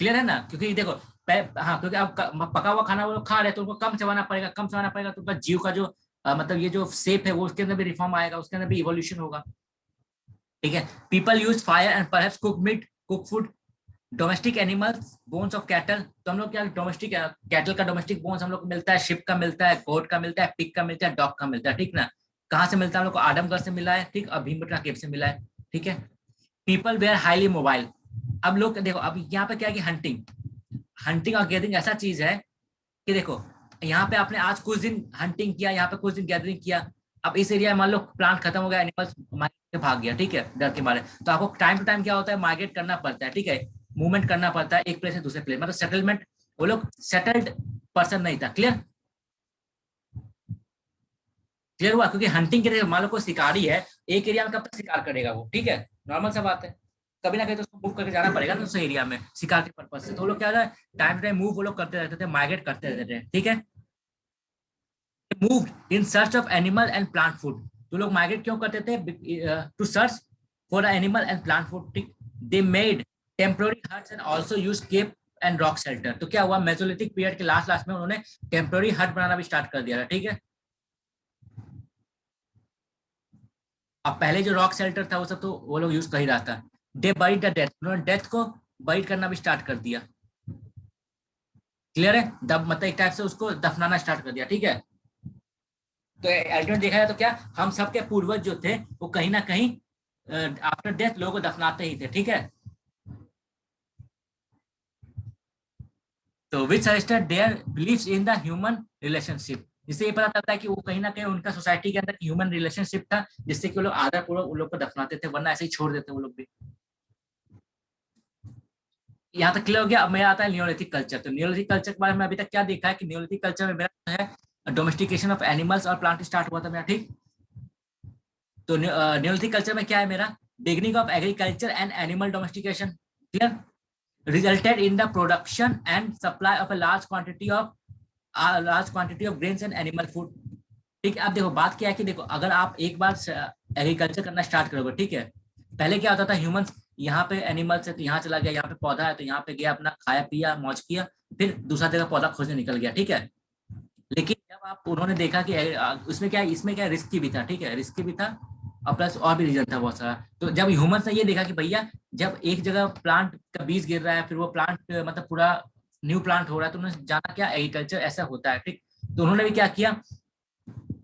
क्लियर है ना। क्योंकि देखो हाँ, क्योंकि अब पका हुआ खाना वो लोग खा रहे हैं, तो उनको कम चबाना पड़ेगा, कम चबाना पड़ेगा, तो उनका जीव का जो मतलब ये जो शेप है वो उसके अंदर भी रिफॉर्म आएगा, उसके अंदर भी इवोल्यूशन होगा, ठीक है। People use fire and perhaps cook meat cook food, domestic animals bones of cattle, तो हम लोग क्या डोमेस्टिक कैटल का डोमेस्टिक बोन्स हम लोग को मिलता है, शिप का मिलता है, गोट का मिलता है, पिग का मिलता है, डॉग का मिलता है, ठीक ना। कहाँ से मिलता है हम लोग को, आदमगढ़ से मिला है, ठीक, और भीमबेटका केव से मिला है, ठीक है। पीपल वेयर हाईली मोबाइल, अब लोग देखो, अब यहाँ पे क्या है कि हंटिंग हंटिंग और गैदरिंग ऐसा चीज है कि देखो यहाँ पे आपने आज कुछ दिन हंटिंग किया, यहाँ पे कुछ दिन गैदरिंग किया, अब इस एरिया में मान लो प्लांट खत्म हो गया, एनिमल्स माइग्रेट के भाग गया, ठीक है, डर के मारे, तो आपको टाइम टू टाइम क्या होता है, माइग्रेट करना पड़ता है, ठीक है, मूवमेंट करना पड़ता है एक प्लेस से दूसरे प्लेस, मतलब सेटलमेंट, वो लोग सेटल्ड पर्सन नहीं था, क्लियर, क्लियर हुआ। क्योंकि हंटिंग के लिए मान लो कोई शिकारी है, एक एरिया में कब तक शिकार करेगा वो, ठीक है, नॉर्मल सा बात है, कभी ना कभी तो उसको मूव करके जाना पड़ेगा ना उस एरिया में शिकार के पर्पज से, तो वो लोग क्या टाइम टू टाइम मूव वो लोग करते रहते थे, माइग्रेट करते रहते थे, ठीक है। Moved in search of animal and plant food, तो लोग माइग्रेट क्यों करते थे, to search for animal and plant food, they made temporary huts and also use cave and rock shelter. तो क्या हुआ, मेसोलिथिक पीरियड के लास्ट लास्ट में उन्होंने टेम्पररी हट बनाना भी स्टार्ट कर दिया था, ठीक है। अब पहले जो रॉक शेल्टर था वो सब तो वो लोग यूज कर ही रहा था। दे बरीड द डेथ, उन्होंने डेथ को बरीड करना भी स्टार्ट कर दिया। क्लियर है, दब मतलब एक टाइप से उसको दफनाना स्टार्ट कर दिया, ठीक है। तो अल्टीमेट देखा जाए तो क्या हम सबके पूर्वज जो थे वो कहीं ना कहीं आफ्टर डेथ लोगों को दफनाते ही थे, ठीक है। तो which suggested their believes in the human relationship, जिससे ये पता चलता है कि वो कहीं ना कहीं उनका सोसाइटी के अंदर ह्यूमन रिलेशनशिप था, जिससे कि वो लोग आदर पूर्वक उन लोग को दफनाते थे, वरना ऐसे ही छोड़ देते वो लोग भी। यहाँ तक क्लियर हो गया। अब मेरा आता है नियोलिथिक कल्चर। तो नियोलिथिक कल्चर के बारे में अभी तक क्या देखा है कि नियोलिथिक कल्चर में मेरा है डोमेस्टिकेशन ऑफ एनिमल्स और प्लांट स्टार्ट हुआ था मेरा, ठीक। तो नियोलिथिक कल्चर में क्या है मेरा, beginning of agriculture and animal domestication, clear, resulted in the production and supply of a large quantity of grains and animal food। ठीक है। अब देखो बात क्या है कि देखो अगर आप एक बार एग्रीकल्चर करना स्टार्ट करोगे, ठीक है, पहले क्या होता था, ह्यूमंस यहाँ पे एनिमल्स है तो यहाँ चला गया, यहाँ पे पौधा है तो यहाँ पे गया, अपना खाया पिया मौज किया, फिर दूसरा जगह पौधा खोजने निकल गया, ठीक है। लेकिन जब आप उन्होंने देखा कि उसमें क्या है, इसमें क्या रिस्की भी था, ठीक है, रिस्की भी था और प्लस और भी रीजन था बहुत सारा। तो जब ह्यूमंस ने ये देखा कि भैया जब एक जगह प्लांट का बीज गिर रहा है, फिर वो प्लांट मतलब पूरा न्यू प्लांट हो रहा है, तो उन्होंने जाना क्या एग्रीकल्चर ऐसा होता है, ठीक। तो उन्होंने भी क्या किया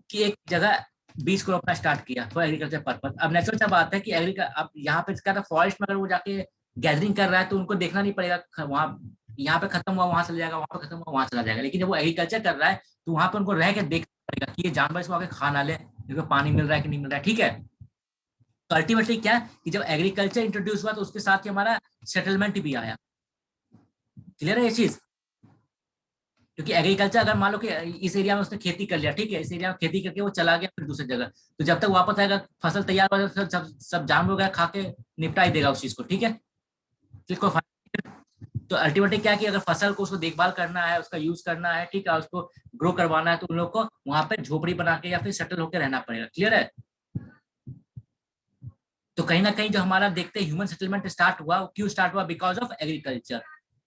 कि एक जगह बीज को रोपना स्टार्ट किया फॉर एग्रीकल्चर पर्पज। अब नेचुरल सा बात है कि अब यहाँ पे क्या था, फॉरेस्ट में अगर वो जाके गैदरिंग कर रहा है तो उनको देखना नहीं पड़ेगा वहाँ, यहाँ पे खत्म हुआ वहां चला जाएगा, वहां पे खत्म हुआ वहां चला जाएगा। लेकिन जब वो एग्रीकल्चर कर रहा है तो वहां पे उनको रह के देखना पड़ेगा कि ये जानवर इसको आके खा ना ले, इनको पानी मिल रहा है कि नहीं मिल रहा है, ठीक है। तो अल्टीमेटली क्या कि जब एग्रीकल्चर इंट्रोड्यूस हुआ तो उसके साथ ही हमारा सेटलमेंट भी आया। क्लियर है ये चीज, क्योंकि एग्रीकल्चर अगर मान लो कि इस एरिया में उसने खेती कर लिया, ठीक है, इस एरिया में खेती करके वो चला गया फिर दूसरी जगह, तो जब तक वापस आएगा फसल तैयार हो जाएगा, सब जानवर वगैरह खा के निपटा ही देगा उस चीज को, ठीक है। इसको तो अल्टीमेटली क्या है कि अगर फसल को उसको देखभाल करना है, उसका यूज करना है, ठीक है, उसको ग्रो करवाना है, तो उन लोग को वहां पे झोपड़ी बना के या फिर सेटल होकर रहना पड़ेगा। क्लियर है। तो कहीं ना कहीं जो हमारा देखते ह्यूमन सेटलमेंट स्टार्ट हुआ, वो क्यों स्टार्ट हुआ, बिकॉज ऑफ एग्रीकल्चर।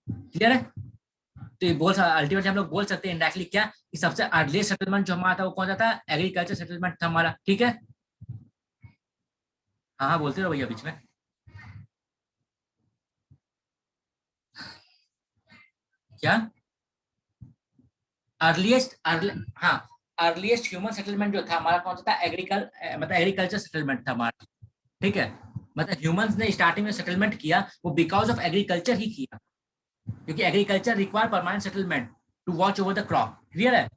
क्लियर है। तो ये बोल अल्टीमेटली हम लोग बोल सकते हैं इंडायरेक्टली क्या कि सबसे अर्लीस्ट सेटलमेंट जो हमारा था वो कौन सा था, एग्रीकल्चर सेटलमेंट था हमारा, ठीक है। हाँ हाँ बोलते रहो भैया बीच में। क्या अर्लीस्ट हाँ, अर्लीस्ट ह्यूमन सेटलमेंट जो था हमारा कौन सा था, मतलब एग्रीकल्चर सेटलमेंट था हमारा, ठीक है। मतलब ह्यूमंस ने स्टार्टिंग में सेटलमेंट किया वो बिकॉज ऑफ एग्रीकल्चर ही किया, क्योंकि agriculture require permanent settlement to watch over the crop. Clear है।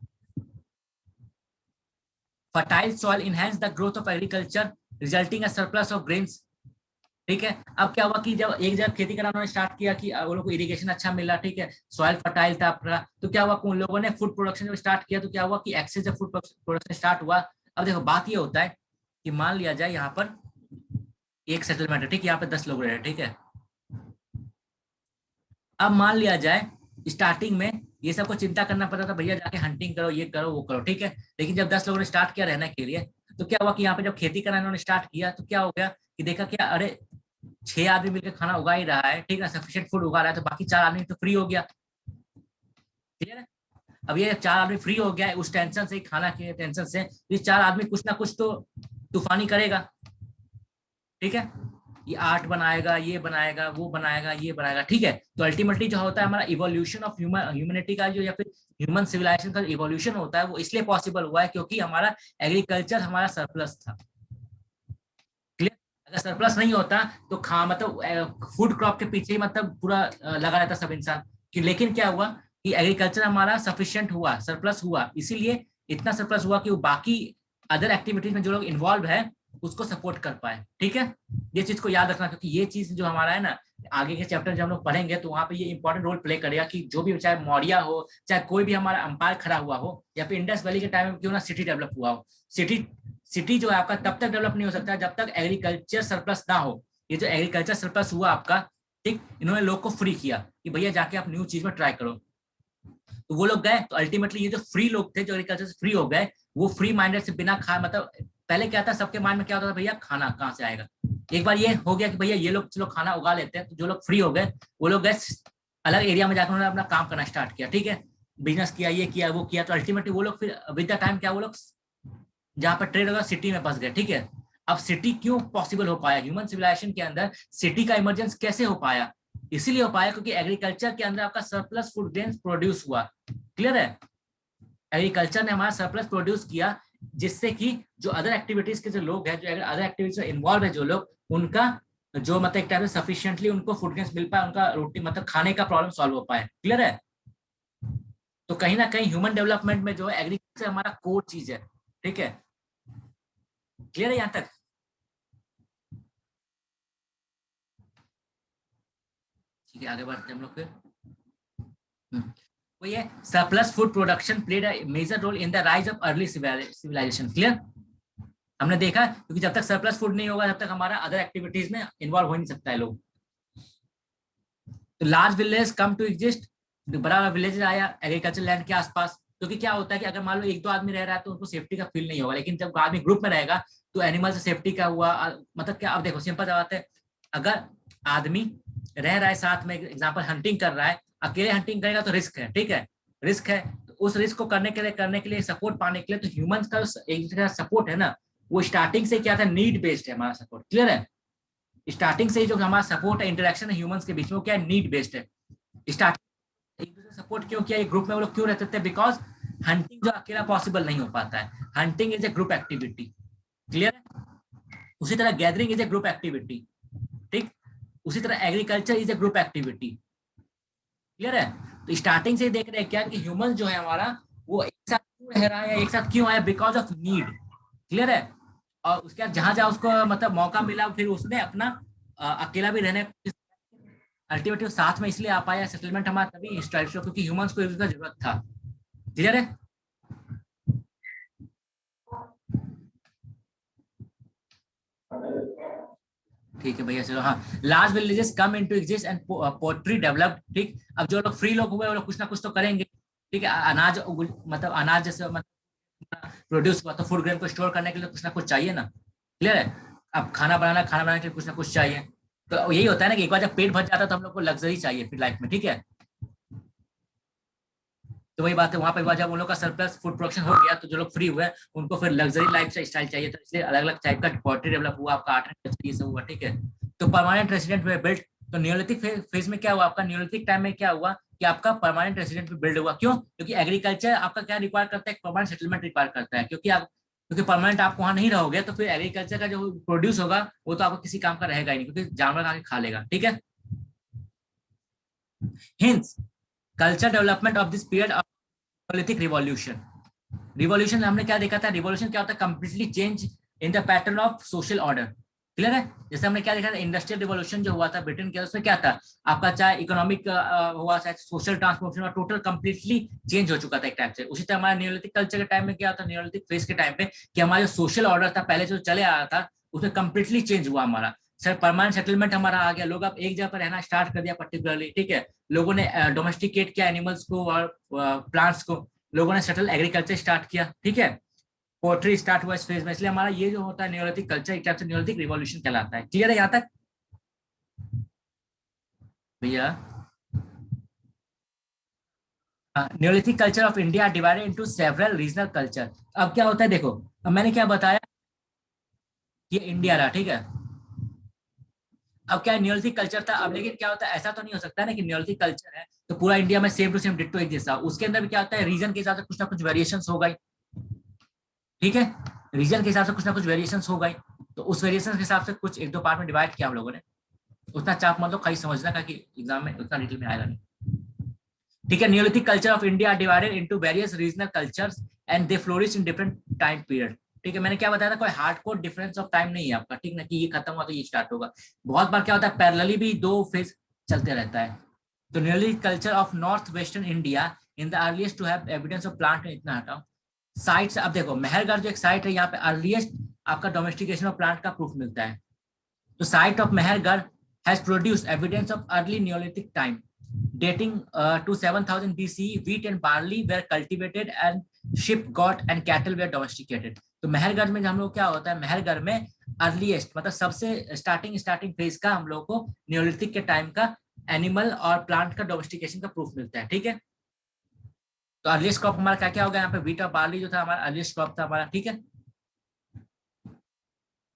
Fertile soil enhance the growth of agriculture resulting a surplus of grains, ठीक है। अब क्या हुआ कि जब एक जगह खेती करना उन्होंने स्टार्ट किया कि वो लोग को इरिगेशन अच्छा मिला, ठीक है, सॉइल फर्टाइल था आपका, तो क्या हुआ उन लोगों ने फूड प्रोडक्शन जब स्टार्ट किया तो क्या हुआ कि एक्सेस जब फूड प्रोडक्शन स्टार्ट हुआ। अब देखो बात ये होता है कि मान लिया जाए यहाँ पर एक सेटलमेंट है, ठीक है, यहाँ पे 10 लोग रह रहे हैं, ठीक है। अब मान लिया जाए स्टार्टिंग में ये सबको चिंता करना पड़ता था, भैया जाके हंटिंग करो, ये करो वो करो, ठीक है। लेकिन जब 10 लोगों ने स्टार्ट किया रहने के लिए, तो क्या हुआ कि यहाँ पे जब खेती करना इन्होंने स्टार्ट किया तो क्या हो गया कि देखा क्या, अरे 6 आदमी मिलकर खाना उगा ही रहा है, ठीक है, सफिशिएंट फूड उगा रहा है, तो बाकी 4 आदमी तो फ्री हो गया। ठीक है ना। अब ये 4 आदमी फ्री हो गया है उस टेंशन से, खाना के टेंशन से, ये 4 आदमी कुछ ना कुछ तो तूफानी करेगा, ठीक है। ये आर्ट बनाएगा, ये बनाएगा, वो बनाएगा, ये बनाएगा, ठीक है। तो अल्टीमेटली जो होता है हमारा इवोल्यूशन ऑफ ह्यूमैनिटी का जो या फिर ह्यूमन सिविलाइजेशन का इवोल्यूशन होता है वो इसलिए पॉसिबल हुआ है क्योंकि हमारा एग्रीकल्चर हमारा सरप्लस था। क्लियर। अगर सरप्लस नहीं होता तो मतलब फूड क्रॉप के पीछे ही मतलब पूरा लगा रहता सब इंसान कि, लेकिन क्या हुआ कि एग्रीकल्चर हमारा सफिशिएंट हुआ, सरप्लस हुआ, इसीलिए इतना सरप्लस हुआ कि वो बाकी अदर एक्टिविटीज में जो लोग इन्वॉल्व है उसको सपोर्ट कर पाए, ठीक है। ये चीज को याद रखना क्योंकि ये चीज जो हमारा है ना, आगे के चैप्टर जब हम लोग पढ़ेंगे तो वहां पे ये इंपॉर्टेंट रोल प्ले करेगा कि जो भी चाहे मौर्य हो, चाहे कोई भी हमारा अंपायर खड़ा हुआ हो, या फिर इंडस वैली के टाइम में क्यों ना सिटी डेवलप हुआ हो, सिटी सिटी जो है आपका तब तक डेवलप नहीं हो सकता जब तक एग्रीकल्चर सरप्लस ना हो। ये जो एग्रीकल्चर सरप्लस हुआ आपका, ठीक, इन्होंने लोग को फ्री किया कि भैया जाके आप न्यू चीज में ट्राई करो, तो वो लोग गए। तो अल्टीमेटली ये जो फ्री लोग थे जो एग्रीकल्चर से फ्री हो गए, वो फ्री माइंडेड से बिना खा मतलब पहले क्या था सबके माइंड में क्या होता था, भैया खाना कहाँ से आएगा। एक बार ये हो गया कि भैया ये लोग चलो खाना उगा लेते हैं, तो जो लोग फ्री हो गए वो लोग गए अलग एरिया में जाकर उन्होंने अपना काम करना स्टार्ट किया, ठीक है, बिजनेस किया, ये किया वो किया, तो अल्टीमेटली वो लोग फिर विद द टाइम क्या वो लोग जहाँ पर ट्रेड होगा सिटी में फंस गए, ठीक है। अब सिटी क्यों पॉसिबल हो पाया, ह्यूमन सिविलाइजेशन के अंदर सिटी का इमरजेंस कैसे हो पाया, इसीलिए हो पाया क्योंकि एग्रीकल्चर के अंदर आपका सरप्लस फूड ग्रेन प्रोड्यूस हुआ। क्लियर है, एग्रीकल्चर ने हमारा सरप्लस प्रोड्यूस किया, जिससे कि जो अदर एक्टिविटीज के जो लोग हैं, जो अदर एक्टिविटीज में इन्वॉल्व है जो लोग, उनका जो मतलब एक टाइप से सफिशिएंटली उनको फूड ग्रेन्स मिल पाए, उनका रोटी मतलब खाने का प्रॉब्लम सॉल्व हो पाए। क्लियर है, तो कहीं ना कहीं ह्यूमन डेवलपमेंट में जो है एग्रीकल्चर हमारा कोर चीज है, ठीक है। क्लियर है यहाँ तक? ठीक है, आगे बढ़ते हैं हम लोग फिर। वो ये surplus food production played a major role in the rise of early civilisation. Clear, हमने देखा क्योंकि जब तक सरप्लस फूड नहीं होगा, जब तक हमारा अदर एक्टिविटीज में इन्वॉल्व हो नहीं सकता है लोग। तो large village come to exist, बड़ा विलेज आया एग्रीकल्चर लैंड के आसपास, क्योंकि क्या होता है कि अगर मान लो एक दो आदमी रह रहा है तो उनको सेफ्टी का फील नहीं होगा, लेकिन जब आदमी ग्रुप में रहेगा तो एनिमल से सेफ्टी का हुआ, मतलब क्या, अब देखो सिंपल सा बात है, अगर आदमी रह रहा है साथ में, एग्जाम्पल हंटिंग कर रहा है, अकेले हंटिंग करेगा तो रिस्क है, ठीक है, रिस्क है, तो उस रिस्क को करने के लिए सपोर्ट पाने के लिए, तो ह्यूमंस का एक सपोर्ट है ना, वो स्टार्टिंग से क्या था, नीड बेस्ड है हमारा सपोर्ट। क्लियर है, स्टार्टिंग से ही जो हमारा सपोर्ट है, इंटरेक्शन है ह्यूमंस के बीच में, वो क्या है, नीड बेस्ड है। स्टार्टिंग एक दूसरे सपोर्ट क्यों किया, ग्रुप में वो लोग क्यों रहते थे, बिकॉज हंटिंग जो अकेला पॉसिबल नहीं हो पाता है, hunting is a group activity. Clear है, उसी तरह gathering is a group activity, ठीक, उसी तरह agriculture is a group activity. Clear है, तो स्टार्टिंग से ही देख रहे हैं क्या कि ह्यूमन जो है हमारा, वो एक साथ क्यों रह रहा है, एक साथ क्यों आया, बिकॉज ऑफ नीड। क्लियर है, और उसके बाद जहां जहां उसको मतलब मौका मिला, फिर उसने अपना अकेला भी रहने, अल्टीमेटली साथ में इसलिए आ पाया, सेटलमेंट हमारा तभी स्टाइल क्योंकि ह्यूमंस को इसका जरूरत था। क्लियर है, ठीक है भैया, चलो हाँ, large villages come into exist and pottery developed, ठीक, अब जो लोग फ्री लोग हुए वो लोग कुछ ना कुछ तो करेंगे, ठीक है, अनाज मतलब अनाज जैसे मतलब प्रोड्यूस हुआ, तो फूड ग्रेन को स्टोर करने के लिए कुछ ना कुछ चाहिए ना। क्लियर है, अब खाना बनाने के लिए कुछ ना कुछ चाहिए, तो यही होता है ना कि एक बार जब पेट भर जाता है तो हम लोग को लग्जरी चाहिए फिर लाइफ में, ठीक है। तो वही बात है, वहां पर जब उन लोग का सरप्लस फूड प्रोडक्शन हो गया, तो जो लोग फ्री हुए उनको फिर लग्जरी लाइफ स्टाइल चाहिए, तो इसलिए अलग अलग टाइप का पोल्ट्री डेवलप हुआ, आपका आर्ट ये सब हुआ, ठीक है। तो परमानेंट रेसिडेंट हुए बिल्ट, तो नियोलिथिक फेज में क्या हुआ, आपका नियोलिथिक टाइम में क्या हुआ कि आपका परमानेंट रेसिडेंट भी बिल्ड हुआ, क्यों, क्योंकि एग्रीकल्चर आपका क्या रिक्वायर करता है, परमानेंट सेटलमेंट रिक्वायर करता है, क्योंकि परमानेंट आप वहां नहीं रहोगे तो फिर एग्रीकल्चर का जो प्रोड्यूस होगा वो तो आपको किसी काम का रहेगा ही नहीं, क्योंकि जानवर आके खा लेगा, ठीक है। Hints culture development of this period, Neolithic revolution, revolution हमने क्या देखा था, रिवॉल्यूशन क्या होता है, completely change in the pattern of social order. Clear है, जैसे हमने क्या देखा था, इंडस्ट्रियल रिवॉल्यूशन जो हुआ था ब्रिटेन के, उसमें क्या था, आपका चाहे इकोनॉमिक हुआ चाहे social transformation, total completely change हो चुका था एक टाइप से। उसी तरह हमारा नियोलिथिक कल्चर के टाइम में क्या था, नियोलिथिक फेज के टाइम पे कि हमारा जो सोशल ऑर्डर था पहले जो चले आ रहा था, उसमें कंप्लीटली चेंज हुआ हमारा, सर परमानेंट सेटलमेंट हमारा आ गया, लोग अब एक जगह पर रहना स्टार्ट कर दिया पर्टिकुलरली, ठीक है, लोगों ने डोमेस्टिकेट किया एनिमल्स को और प्लांट्स को, लोगों ने सेटल एग्रीकल्चर स्टार्ट किया, ठीक है, पोट्री स्टार्ट हुआ इस फेज में, इसलिए हमारा ये जो होता है न्यूलिथिक कल्चर एक टाइप से न्यूलिथिक रिवॉल्यूशन कहलाता है। क्लियर है यहाँ तक भैया? Neolithic culture of India divided into several regional culture. अब क्या होता है देखो, अब मैंने क्या बताया कि इंडिया रहा, ठीक है, अब क्या न्यूलिथिक कल्चर था, अब लेकिन क्या होता है, ऐसा तो नहीं हो सकता ना कि न्यूलिथिक कल्चर है तो पूरा इंडिया में सेम टू सेम डिट्टो एक जैसा, उसके अंदर भी क्या होता है, रीजन के हिसाब से कुछ ना कुछ वेरिएशन होगा, ठीक है, रीजन के हिसाब से कुछ ना कुछ वेरिएशन होगा, तो उस वेरिएशन के हिसाब से कुछ एक दो पार्ट में डिवाइड किया हम लोगों ने, उतना चाप मतलब खाली समझना का कि एग्जाम में उतना डिटेल में आएगा नहीं, ठीक है। Neolithic culture of India divided into various regional cultures and they flourish in different time period, ठीक है, मैंने क्या बताया था, कोई हार्डकोर डिफरेंस ऑफ टाइम नहीं है आपका, ठीक ना, कि ये खत्म हुआ तो ये स्टार्ट होगा, बहुत बार क्या होता है पैरेलली भी दो फेज चलते रहता है। तो neolithic culture of north western India in the earliest to have evidence of plant, इतना हटाओ साइट्स, अब देखो मेहरगढ़ जो एक साइट है, यहाँ पे अर्लीस्ट आपका डोमेस्टिकेशन ऑफ प्लांट का प्रूफ मिलता है, तो site of Mehergarh has produced evidence of early Neolithic time, dating to 7000 BCE. Wheat and barley were cultivated and sheep, goat and cattle were domesticated. तो मेहरगढ़ में हम लोग क्या होता है, मेहरगढ़ में अर्लीस्ट मतलब सबसे स्टार्टिंग फेज का हम लोग को नियोलिथिक के टाइम का एनिमल और प्लांट का डोमेस्टिकेशन का प्रूफ मिलता है। ठीक है, तो अर्लीस्ट क्रॉप हमारा क्या क्या होगा, यहाँ पे व्हीट और बार्ली जो था हमारा अर्लीस्ट क्रॉप था हमारा। ठीक है,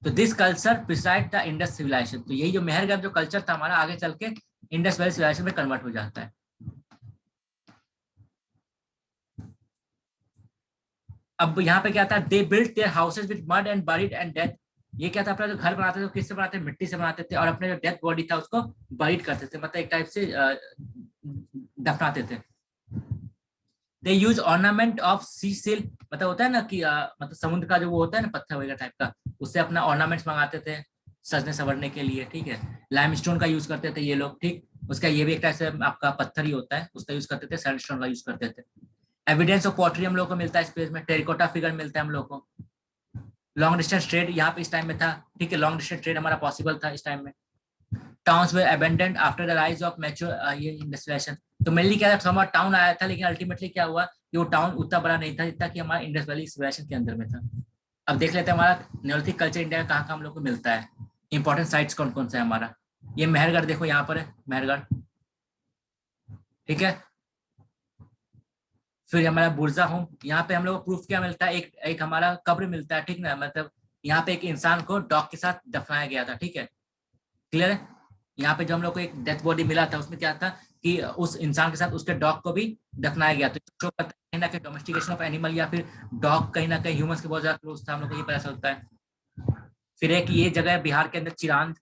तो this culture precede the Indus civilisation, तो यही जो मेहरगढ़ जो कल्चर था हमारा आगे चल के इंडस वैली सिविलाइजेशन में कन्वर्ट हो जाता है। अब यहाँ पे क्या था, they built their houses with mud and buried and death, ये क्या था, अपना जो घर बनाते थे वो किससे बनाते थे, मिट्टी से बनाते थे, और अपने जो डेथ बॉडी था उसको बरीड करते थे, मतलब एक टाइप से दफनाते थे। दे यूज ऑर्नामेंट ऑफ सी सिल, मतलब होता है ना कि मतलब समुद्र का जो वो होता है ना पत्थर वगैरह टाइप का, उससे अपना ऑर्नामेंट्स मंगाते थे सजने संवरने के लिए। ठीक है, लाइमस्टोन का यूज करते थे ये लोग। ठीक, उसका ये भी एक टाइप से आपका पत्थर ही होता है, उसका यूज करते थे, सैंडस्टोन का यूज करते थे। एविडेंस ऑफ पॉटरी हम लोग को मिलता है इस पेज में, टेरिकोटा फिगर मिलता है हम लोग को। लॉन्ग डिस्टेंस ट्रेड यहाँ पे इस टाइम में था। ठीक है, लॉन्ग डिस्टेंस ट्रेड हमारा पॉसिबल था इस टाइम में। Towns way abandoned after the rise of mature ये इंडस्ट्रियलाइजेशन, तो मेनली क्या था, हमारा टाउन आया था, लेकिन अल्टीमेटली क्या हुआ कि वो टाउन उतना बड़ा नहीं था जितना कि हमारा इंडस वैली सिविलाइजेशन के अंदर में था। अब देख लेते हैं हमारा न्योलिथिक कल्चर इंडिया में कहाँ कहाँ हम लोग को मिलता है, इंपॉर्टेंट साइट्स कौन कौन सा है हमारा। ये मेहरगढ़ देखो यहाँ पर है, मेहरगढ़। ठीक है, फिर हमारा बुरजा होम, यहाँ पे हम लोग को प्रूफ क्या मिलता है, एक एक हमारा कब्र मिलता है। ठीक ना, मतलब यहाँ पे एक इंसान को डॉग के साथ दफनाया गया था। ठीक है, क्लियर है। यहाँ पे जो हम लोग को एक डेथ बॉडी मिला था उसमें क्या था कि उस इंसान के साथ उसके डॉग को भी दफनाया गया, तो शो करता है कहीं ना कहीं डोमेस्टिकेशन ऑफ एनिमल, या फिर डॉग कहीं ना कहीं ह्यूमंस के बहुत ज्यादा क्लोज था, हम लोग को ये पता चलता है। फिर एक ये जगह है बिहार के अंदर, चिरांद।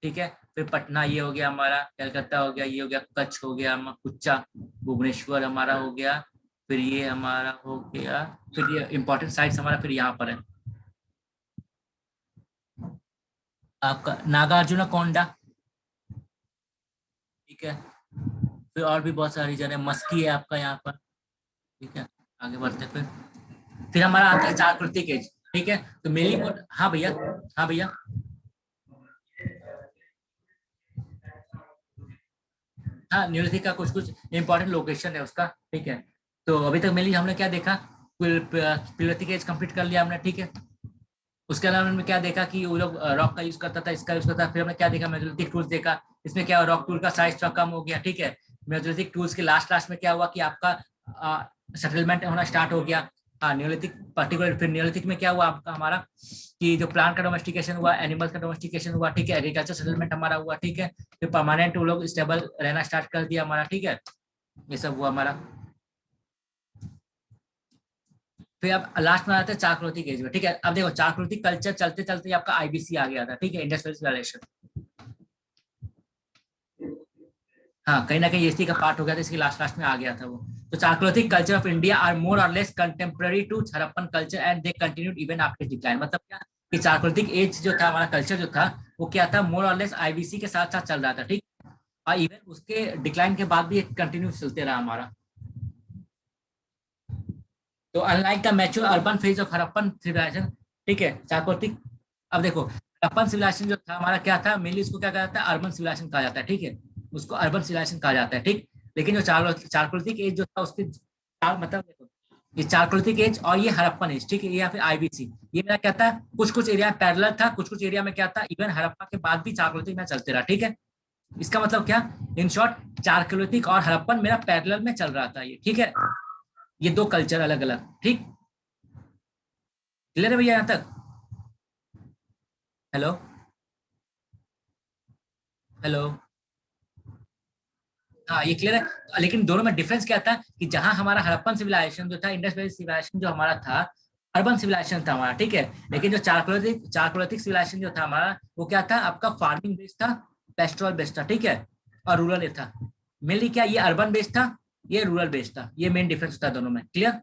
ठीक है, फिर पटना ये हो गया हमारा, कलकत्ता हो गया, ये हो गया कच्छ हो गया, कुच्चा, भुवनेश्वर हमारा हो गया, फिर ये हमारा हो गया, फिर ये इंपॉर्टेंट साइट्स हमारा फिर यहाँ पर है आपका नागार्जुना कोंडा। ठीक है, फिर और भी बहुत सारी जगह, मस्की है आपका यहाँ पर। ठीक है, आगे बढ़ते हैं फिर हमारा आता है चारकृतिक एज। ठीक है, तो मेरी हाँ भैया, हाँ भैया, हाँ न्यूलिथिक का कुछ कुछ इंपॉर्टेंट लोकेशन है उसका। ठीक है, तो अभी तक मेनली हमने क्या देखा, पिलोथिक एज कंप्लीट कर लिया हमने। ठीक है, उसके अलावा हमने क्या देखा कि वो लोग रॉक का यूज करता था, इसका यूज करता था। फिर हमने क्या देखा, मेसोलिथिक टूल्स देखा, इसमें क्या रॉक टूल का साइज थोड़ा कम हो गया। ठीक है, मेसोलिथिक टूल्स के लास्ट लास्ट में क्या हुआ कि आपका सेटलमेंट होना स्टार्ट हो गया। हाँ न्यूलिथिक पर्टिकुलर, फिर न्यूलिथिक में क्या हुआ आपका हमारा कि जो प्लांट का डोमेस्टिकेशन हुआ, एनिमल्स का डोमेस्टिकेशन हुआ। ठीक है, एग्रीकल्चर सेटलमेंट हमारा हुआ। ठीक है, फिर परमानेंट वो लोग स्टेबल रहना स्टार्ट कर दिया हमारा। ठीक है, ये सब हुआ हमारा। फिर अब लास्ट में आते हैं चाकृतिक एज में। ठीक है, अब देखो चाकृतिक कल्चर चलते चलते आपका आईबीसी आ गया था। ठीक है, इंडस्ट्रियलाइजेशन, हाँ कहीं ना कहीं एसटी का पार्ट हो गया था, इसकी लास्ट लास्ट में आ गया था वो। तो chalcolithic culture of India are more और less contemporary to Harappan culture and they continued even after decline, मतलब क्या कि चाकृतिक एज जो था हमारा कल्चर जो था वो क्या था, मोर और लेस आईबीसी के साथ साथ चल रहा था। ठीक, और इवन उसके डिक्लाइन के बाद भी कंटिन्यू चलते रहा हमारा। तो unlike the mature urban phase of Harappan civilisation, ठीक है चाकोतिक, अब देखो हड़प्पन सिविलाइजेशन जो था हमारा क्या था, मेनली इसको क्या कहा जाता है, अर्बन सिविलाइजेशन कहा जाता है। ठीक है, उसको अर्बन सिविलाइजेशन कहा जाता है। ठीक, लेकिन जो चारकोलिथिक एज जो था उसके मतलब देखो ये चारकोलिथिक एज और ये हड़प्पन एज, ठीक है, या फिर आईबीसी, ये मेरा क्या था, कुछ कुछ एरिया पैरेलल था, कुछ कुछ एरिया में क्या था, इवन हड़प्पा के बाद भी चारकोलिथिक में चलते रहा। ठीक है, इसका मतलब क्या, इन शॉर्ट चारकोलिथिक और हड़प्पन मेरा पैरेलल में चल रहा था ये। ठीक है, ये दो कल्चर अलग अलग। ठीक, क्लियर है भैया यहाँ तक। हेलो, हेलो, हाँ ये क्लियर है, लेकिन दोनों में डिफरेंस क्या था कि जहां हमारा हड़प्पन सिविलाइजेशन जो था, इंडस वैली सिविलाइजेशन जो हमारा था, अर्बन सिविलाइजेशन था हमारा। ठीक है, लेकिन जो चारकोलिथिक सिविलाइजेशन जो था हमारा वो क्या था, आपका फार्मिंग बेस्ड था, पेस्टोरल बेस्ड था। ठीक है, और रूरल था। मेनली क्या, ये अर्बन बेस्ड था, ये रूरल बेस्ड था, ये मेन डिफरेंस था दोनों में। क्लियर,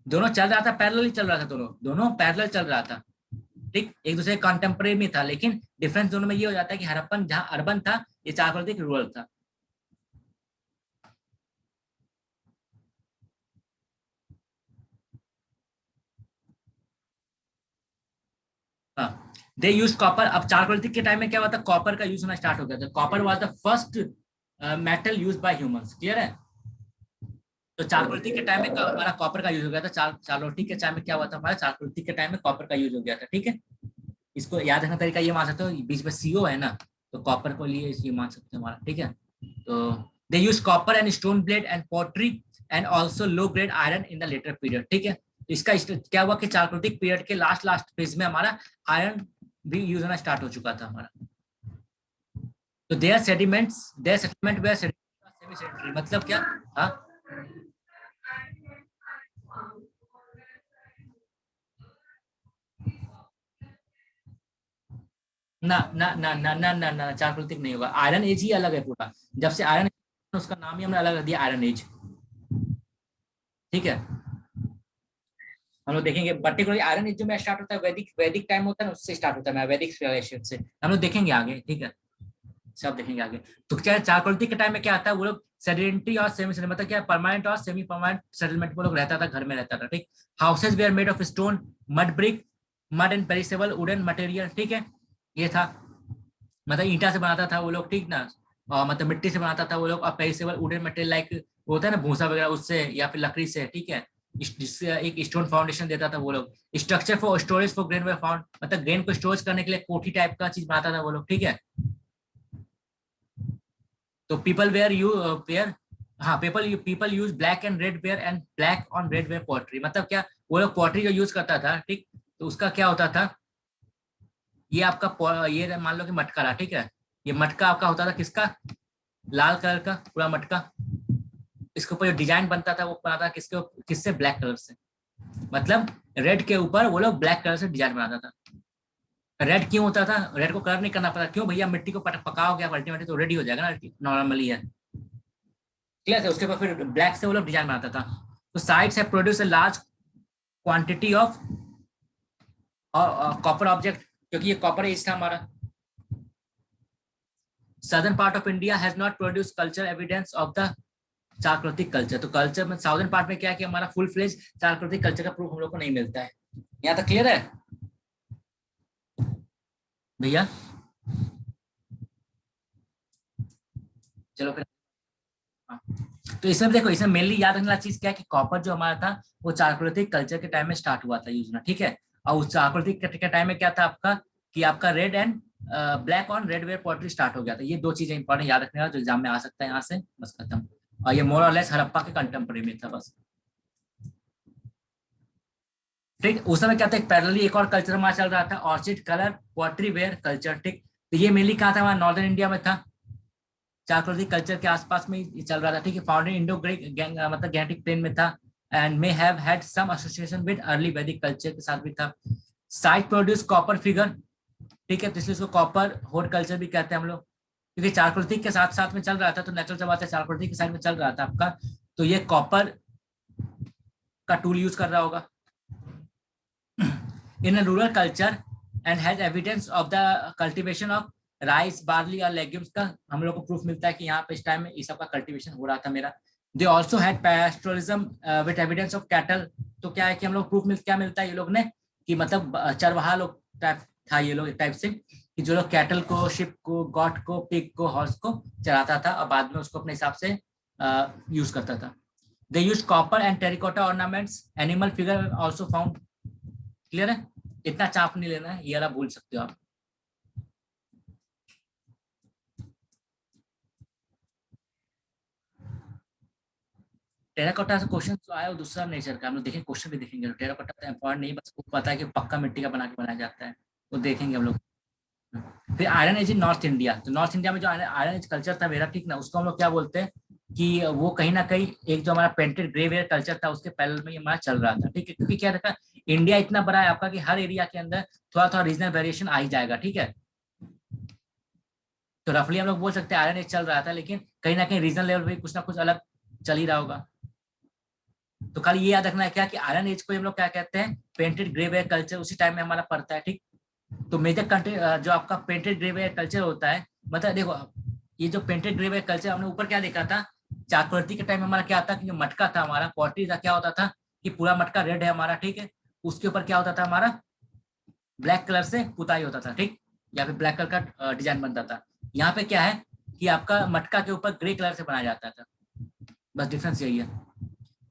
दोनों चल रहा था, पैरेलल ही चल रहा था, दोनों दोनों पैरेलल चल रहा था। ठीक, एक दूसरे कॉन्टेम्परेरी में था, लेकिन डिफरेंस दोनों में ये हो जाता है कि हड़प्पन जहाँ अर्बन था, ये चारकोलिथिक रूरल था। हाँ, दे यूज कॉपर, अब चारकोलिथिक के टाइम में क्या हुआ था, कॉपर का यूज होना स्टार्ट हो गया था। Copper was the first metal use by humans. Clear है, तो चारकोलिथिक के टाइम में हमारा कॉपर का यूज हो गया था। चारकोलिथिक के टाइम में क्या हुआ था, हमारा चारकोलिथिक के टाइम में कॉपर का यूज हो गया था। ठीक है, इसको याद रखना तरीका ये मान सकते हो, बीच में सीओ है ना, तो कॉपर को लिए ये मान सकते हैं हमारा, ठीक है। तो they use copper and stone blade and pottery and also low grade iron in the later period, ठीक है। तो इसका क्या हुआ कि चालकोलिथिक पीरियड के लास्ट फेज में हमारा आयरन भी यूज होना स्टार्ट हो चुका था हमारा। तो their settlement were semi sedentary, मतलब क्या? हाँ, ना ना ना ना ना ना ना, चालकोलिथिक नहीं होगा, आयरन एज ही अलग है पूरा। जब से आयरन, उसका नाम ही हमने अलग रख दिया आयरन एज, ठीक है। हम लोग देखेंगे पर्टिकुलरली आयरन एज जो में स्टार्ट होता है, वैदिक वैदिक टाइम होता है ना, उससे स्टार्ट होता है, वैदिक सिविलाइजेशन से। हम लोग देखेंगे आगे, ठीक है, सब देखेंगे आगे। तो क्या चारकोलिथिक के टाइम में क्या आता है, वो लोग सेडेंटरी और सेमी सेडेंटरी, मतलब क्या परमानेंट और सेमी परमानेंट सेटलमेंट वो लोग रहता था, घर में रहता था, ठीक। Houses were made of stone, mud brick, mud and perishable wooden material, ठीक है। ये था, मतलब ईंटा से बनाता था वो लोग, ठीक ना, और मतलब मिट्टी से बनाता था वो लोग, और पेरिसेबल वुडन मटेरियल लाइक होता है ना भूसा वगैरह, उससे या फिर लकड़ी से, ठीक है। जिससे एक स्टोन फाउंडेशन देता था वो लोग। Structure for storage for grain way found, मतलब ग्रेन को स्टोरेज करने के लिए कोठी टाइप का चीज बनाता था वो लोग, ठीक है। तो पीपल वेयर यू वेयर, हाँ, people use black and red ware and black on red ware pottery, मतलब क्या, वो लोग पॉटरी जो यूज करता था, ठीक। तो उसका क्या होता था, ये आपका ये मान लो कि मटका रहा, ठीक है। ये मटका आपका होता था किसका, लाल कलर का पूरा मटका। इसके ऊपर जो डिजाइन बनता था वो बनाता था किसके, किससे, ब्लैक कलर से। मतलब रेड के ऊपर वो लोग ब्लैक कलर से डिजाइन बनाता था। रेड क्यों होता था, रेड को कलर नहीं करना पड़ता, क्यों भैया, मिट्टी को पकाओगे आप अल्टीमेटली तो रेडी हो जाएगा ना, नॉर्मली है, क्लियर है। उसके बाद फिर ब्लैक से वो लोग डिजाइन बनाता था। तो sites have produce a large quantity of copper object, क्योंकि ये कॉपर एज था हमारा। Southern part of India has not produce culture evidence of the chalcolithic culture. तो कल्चर में साउदर्न पार्ट में क्या है कि हमारा फुल फ्लेज चारकोलिथिक कल्चर का प्रूफ हम लोग को नहीं मिलता है। यहाँ तक क्लियर है भैया? चलो फिर, हाँ। तो इसमें देखो, इसमें मेनली याद रखने वाली चीज क्या है कि कॉपर जो हमारा था वो चारकोलिथिक कल्चर के टाइम में स्टार्ट हुआ था यूज होना, ठीक है। और उस चारकोलिथिक के टाइम में क्या था आपका, कि आपका red and black on red ware pottery start हो गया था। ये दो चीजें इंपॉर्टेंट याद रखने वाला जो एग्जाम में आ सकता है यहाँ से, बस खत्म। और ये मोर और लेस हड़प्पा के कंटेम्प्रेरी में था बस, ठीक। उस समय क्या था, पैरेलली एक और कल्चर हमारा चल रहा था, ऑर्चिड कलर पॉटरी वेयर कल्चर, ठीक। तो ये मेनली कहा था, हमारा नॉर्दर्न इंडिया में था, चारकोलिथिक कल्चर के आसपास में ही चल रहा था, ठीक है। फाउंडेड इंडो ग्रीक मतलब गैंटिक प्लेन में था, and may have had some association with early Vedic culture के साथ भी था। साइट प्रोड्यूस कॉपर फिगर, ठीक है, तो इसलिए इसको कॉपर होड कल्चर भी कहते हैं हम लोग, क्योंकि चारकोलिथिक के साथ साथ में चल रहा था, तो नेचुरल सा बात है चारकोलिथिक के साइड में चल रहा था आपका, तो ये कॉपर का टूल यूज कर रहा होगा in a rural culture and has evidence of the cultivation of rice barley और लेग्यूम्स का हम लोग को प्रूफ मिलता है कि यहाँ पे इस टाइम में इस सब का कल्टीवेशन हो रहा था मेरा। They also had pastoralism with evidence of cattle. तो क्या है कि हम लोग प्रूफ क्या मिलता है ये लोग ने, कि मतलब चरवाहा लोग टाइप था ये लोग एक टाइप से, कि जो लोग कैटल को, शिप को, गॉट को, पिग को, हॉर्स को चराता था और बाद में उसको अपने हिसाब से यूज करता था। They use copper and terracotta ornaments, animal figure also found, clear है। इतना चाप नहीं लेना है, ये वाला भूल सकते हो आप। टेराकोटा से क्वेश्चन तो आया, वो दूसरा नेचर का हम लोग देखेंगे, क्वेश्चन भी देखेंगे। टेराकोटा तो इम्पोर्टेंट नहीं, बस वो पता है कि पक्का मिट्टी का बना के बनाया जाता है, वो देखेंगे हम लोग। फिर iron age in north India, तो नॉर्थ इंडिया में जो आयरन एज कल्चर था मेरा, ठीक ना, उसको हम लोग क्या बोलते हैं कि वो कहीं ना कहीं एक जो हमारा पेंटेड ग्रे वेयर कल्चर था उसके पैरेलल में हमारा चल रहा था, ठीक है। क्योंकि क्या था, इंडिया इतना बड़ा है आपका कि हर एरिया के अंदर थोड़ा थोड़ा रीजनल वेरिएशन आ ही जाएगा, ठीक है। तो रफली हम लोग बोल सकते हैं आयरन एज चल रहा था, लेकिन कहीं ना कहीं रीजनल लेवल पे कुछ ना कुछ अलग चल ही रहा होगा। तो खाली ये याद रखना है क्या कि आयरन एज को हम लोग क्या कहते हैं, पेंटेड ग्रे वेयर कल्चर उसी टाइम में हमारा पड़ता है, ठीक। तो मेजर कंट्री जो आपका पेंटेड ग्रे वेयर कल्चर होता है, मतलब देखो, ये जो पेंटेड ग्रे वेयर कल्चर हमने ऊपर क्या देखा था, चाकवर्ती के टाइम में हमारा क्या था कि जो मटका था हमारा पॉटरी था, क्या होता था कि पूरा मटका रेड है हमारा, ठीक है। उसके ऊपर क्या होता था हमारा, ब्लैक कलर से पुताई होता था, ठीक, या फिर ब्लैक कलर का डिजाइन बनता था। यहाँ पे क्या है कि आपका मटका के ऊपर ग्रे कलर से बनाया जाता था, बस डिफरेंस यही है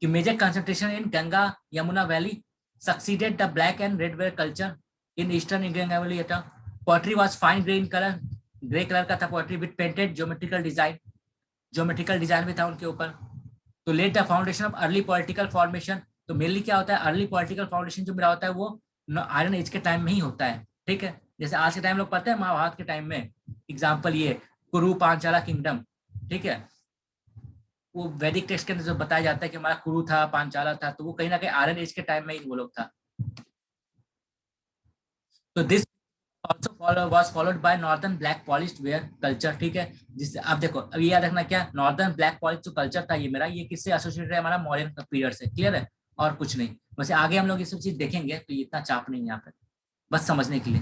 कि major concentration in Ganga Yamuna valley succeeded the black and red ware culture in eastern Indian Valley. Pottery was fine grain color, grey colour का था poetry with painted geometrical design भी था उनके ऊपर। तो let the foundation of early political formation. तो mainly क्या होता है, अर्ली पॉलिटिकल फाउंडेशन जो मेरा होता है वो आयरन एज के टाइम में ही होता है, ठीक है। जैसे आज के टाइम लोग पढ़ते हैं महाभारत के टाइम में, एग्जाम्पल ये कुरु पांचाला किंगडम, ठीक है। वो वैदिक टेक्स्ट के अंदर जो बताया जाता है कि हमारा कुरु था, पांचाला था, तो वो कहीं ना कहीं आयरन एज के टाइम में ही वो लोग था। तो this also was followed by northern black polished where culture, ठीक है। जिससे आप देखो, अब ये याद रखना क्या, नॉर्दर्न ब्लैक पॉलिश जो कल्चर था ये मेरा, ये किससे एसोसिएटेड है, हमारा मौर्यन पीरियड से, क्लियर है, और कुछ नहीं। वैसे आगे हम लोग ये सब चीज देखेंगे, तो ये इतना चाप नहीं है यहाँ पे, बस समझने के लिए।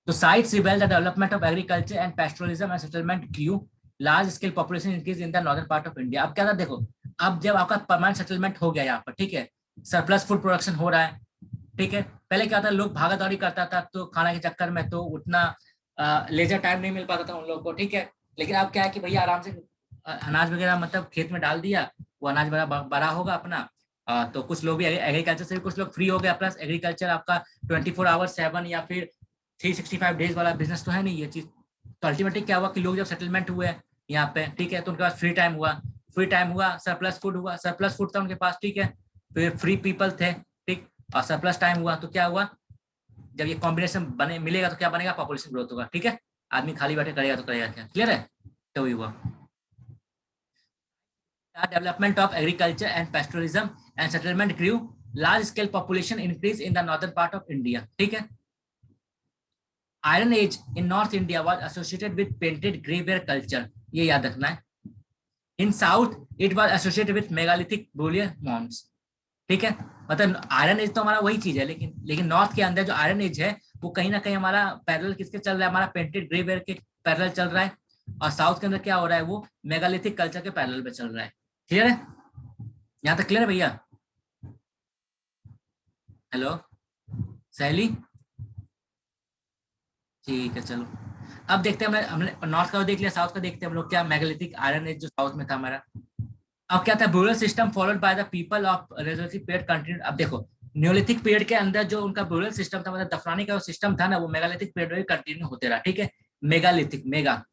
तो sites reveal the development of agriculture and pastoralism and settlement grew, large scale population increase in the northern part of India. अब क्या था देखो, अब जब आपका परमानेंट सेटलमेंट हो गया यहाँ पर, ठीक है, सरप्लस फूड प्रोडक्शन हो रहा है, ठीक है। पहले क्या था, लोग भागा दौड़ी करता था तो खाना के चक्कर में तो उतना लेजर टाइम नहीं मिल पाता था उन लोगों को, ठीक है। लेकिन अब क्या है कि भैया आराम से अनाज वगैरह मतलब खेत में डाल दिया, वो अनाज बड़ा बड़ा होगा अपना। तो कुछ लोग भी एग्रीकल्चर से कुछ लोग फ्री हो गया, प्लस एग्रीकल्चर आपका 24/7 या फिर 365 डेज वाला बिजनेस तो है नहीं ये चीज। तो अल्टीमेटली क्या हुआ कि लोग जब सेटलमेंट हुए यहाँ पे, ठीक है, तो उनके पास फ्री टाइम हुआ, सरप्लस फूड हुआ, सरप्लस फूड था उनके पास, ठीक है, फिर फ्री पीपल थे, ठीक, और सरप्लस टाइम हुआ, तो क्या हुआ, जब ये कॉम्बिनेशन बने मिलेगा तो क्या बनेगा, पॉपुलेशन ग्रोथ होगा, ठीक है। आदमी खाली बैठे करेगा तो करेगा क्या, क्लियर है। तो वही हुआ development of agriculture and pastoralism and settlement grew, large scale population increase in the northern part of India, ठीक है। Iron age in north India was associated with painted grey ware culture, ये याद रखना है। In south it was associated with megalithic burial mounds, ठीक है। मतलब iron age तो हमारा वही चीज है, लेकिन नॉर्थ के अंदर जो आयरन एज है वो कहीं ना कहीं हमारा पैरेलल किसके चल रहा है, हमारा पेंटेड ग्रे वेयर के पैरेलल चल रहा है। और साउथ के अंदर क्या हो रहा है, वो मेगालिथिक कल्चर के पैरेलल पे चल रहा है, क्लियर है। यहाँ तक क्लियर है भैया। हेलो सहेली, ठीक है चलो। अब देखते हैं, हमने नॉर्थ का देख लिया, साउथ का देखते हैं हम लोग, क्या मेगालिथिक आयरन एज जो साउथ में था हमारा। अब क्या था, burial system followed by the people of mesolithic period continue. अब देखो, न्योलिथिक पीरियड के अंदर जो उनका ब्यूरल सिस्टम था, मतलब दफनाने का सिस्टम था ना, वो मेगालिथिक पीरियड में कंटिन्यू होते रहा, ठीक है। मेगालिथिक, मेगा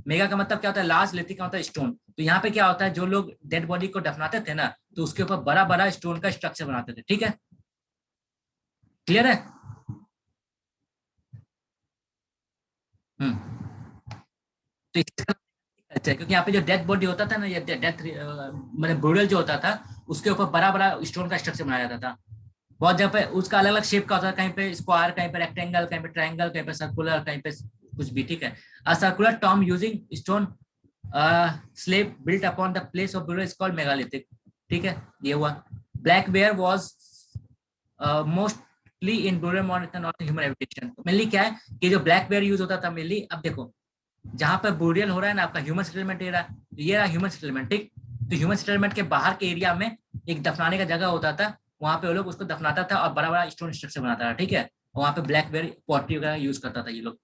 मेगा का मतलब क्या होता है, लार्ज, लिथिक का मतलब स्टोन। तो यहाँ पे क्या होता है, जो लोग डेड बॉडी को दफनाते थे ना, तो उसके ऊपर बड़ा बड़ा स्टोन का स्ट्रक्चर बनाते थे, ठीक है, क्लियर है। हम्म। तो अच्छा, क्योंकि यहाँ पे जो डेथ बॉडी होता था ना, या डेथ मतलब ब्यूरल जो होता था, उसके ऊपर बड़ा बड़ा स्टोन का स्ट्रक्चर बनाया जाता था। बहुत जगह पे उसका अलग अलग शेप का होता है, कहीं पे स्क्वायर, कहीं पे रेक्टेंगल, कहीं पे ट्रायंगल, कहीं पे सर्कुलर, कहीं पे कुछ भी, ठीक है। A circular tomb using stone slab built upon the place of burial is called megalithic, ठीक है, ये हुआ। Black ware was mostly in burial modern not human habitation. Mainly क्या है कि जो ब्लैक बेयर यूज होता था मेनली, अब देखो जहां पर बुरियल हो रहा है ना आपका, ह्यूमन सेटलमेंट एरिया, तो ये रहा ह्यूमन सेटलमेंट, ठीक। तो ह्यूमन सेटलमेंट के बाहर के एरिया में एक दफनाने का जगह होता था, वहां पे वो लोग उसको दफनाता था और बड़ा बड़ा स्टोन स्ट्रक्चर बनाता था, ठीक है। वहां पे ब्लैक बेयर पॉटरी वगैरह यूज करता था ये लोग।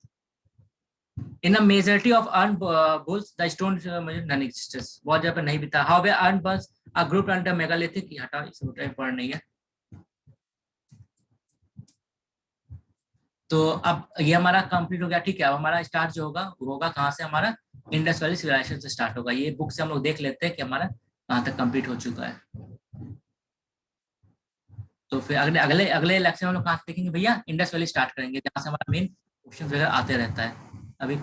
In a majority of urn burials the stone non existence, बहुत जगह पे नहीं भी था। However urn burials a group under megalithic, ये हटा, इसे इंपॉर्टेंट नहीं है। तो अब ये हमारा कंप्लीट हो गया, ठीक है। अब हमारा स्टार्ट जो होगा वो होगा कहाँ से, हमारा इंडस वैली सिविलाइजेशन से स्टार्ट होगा। ये बुक से हम लोग देख लेते हैं कि हमारा कहाँ तक कंप्लीट हो चुका है। तो फिर अगले अगले अगले लेक्चर में हम लोग कहाँ से देखेंगे भैया, इंडस वैली स्टार्ट करेंगे, जहाँ से हमारा मेन क्वेश्चन वगैरह आते रहता है। अभी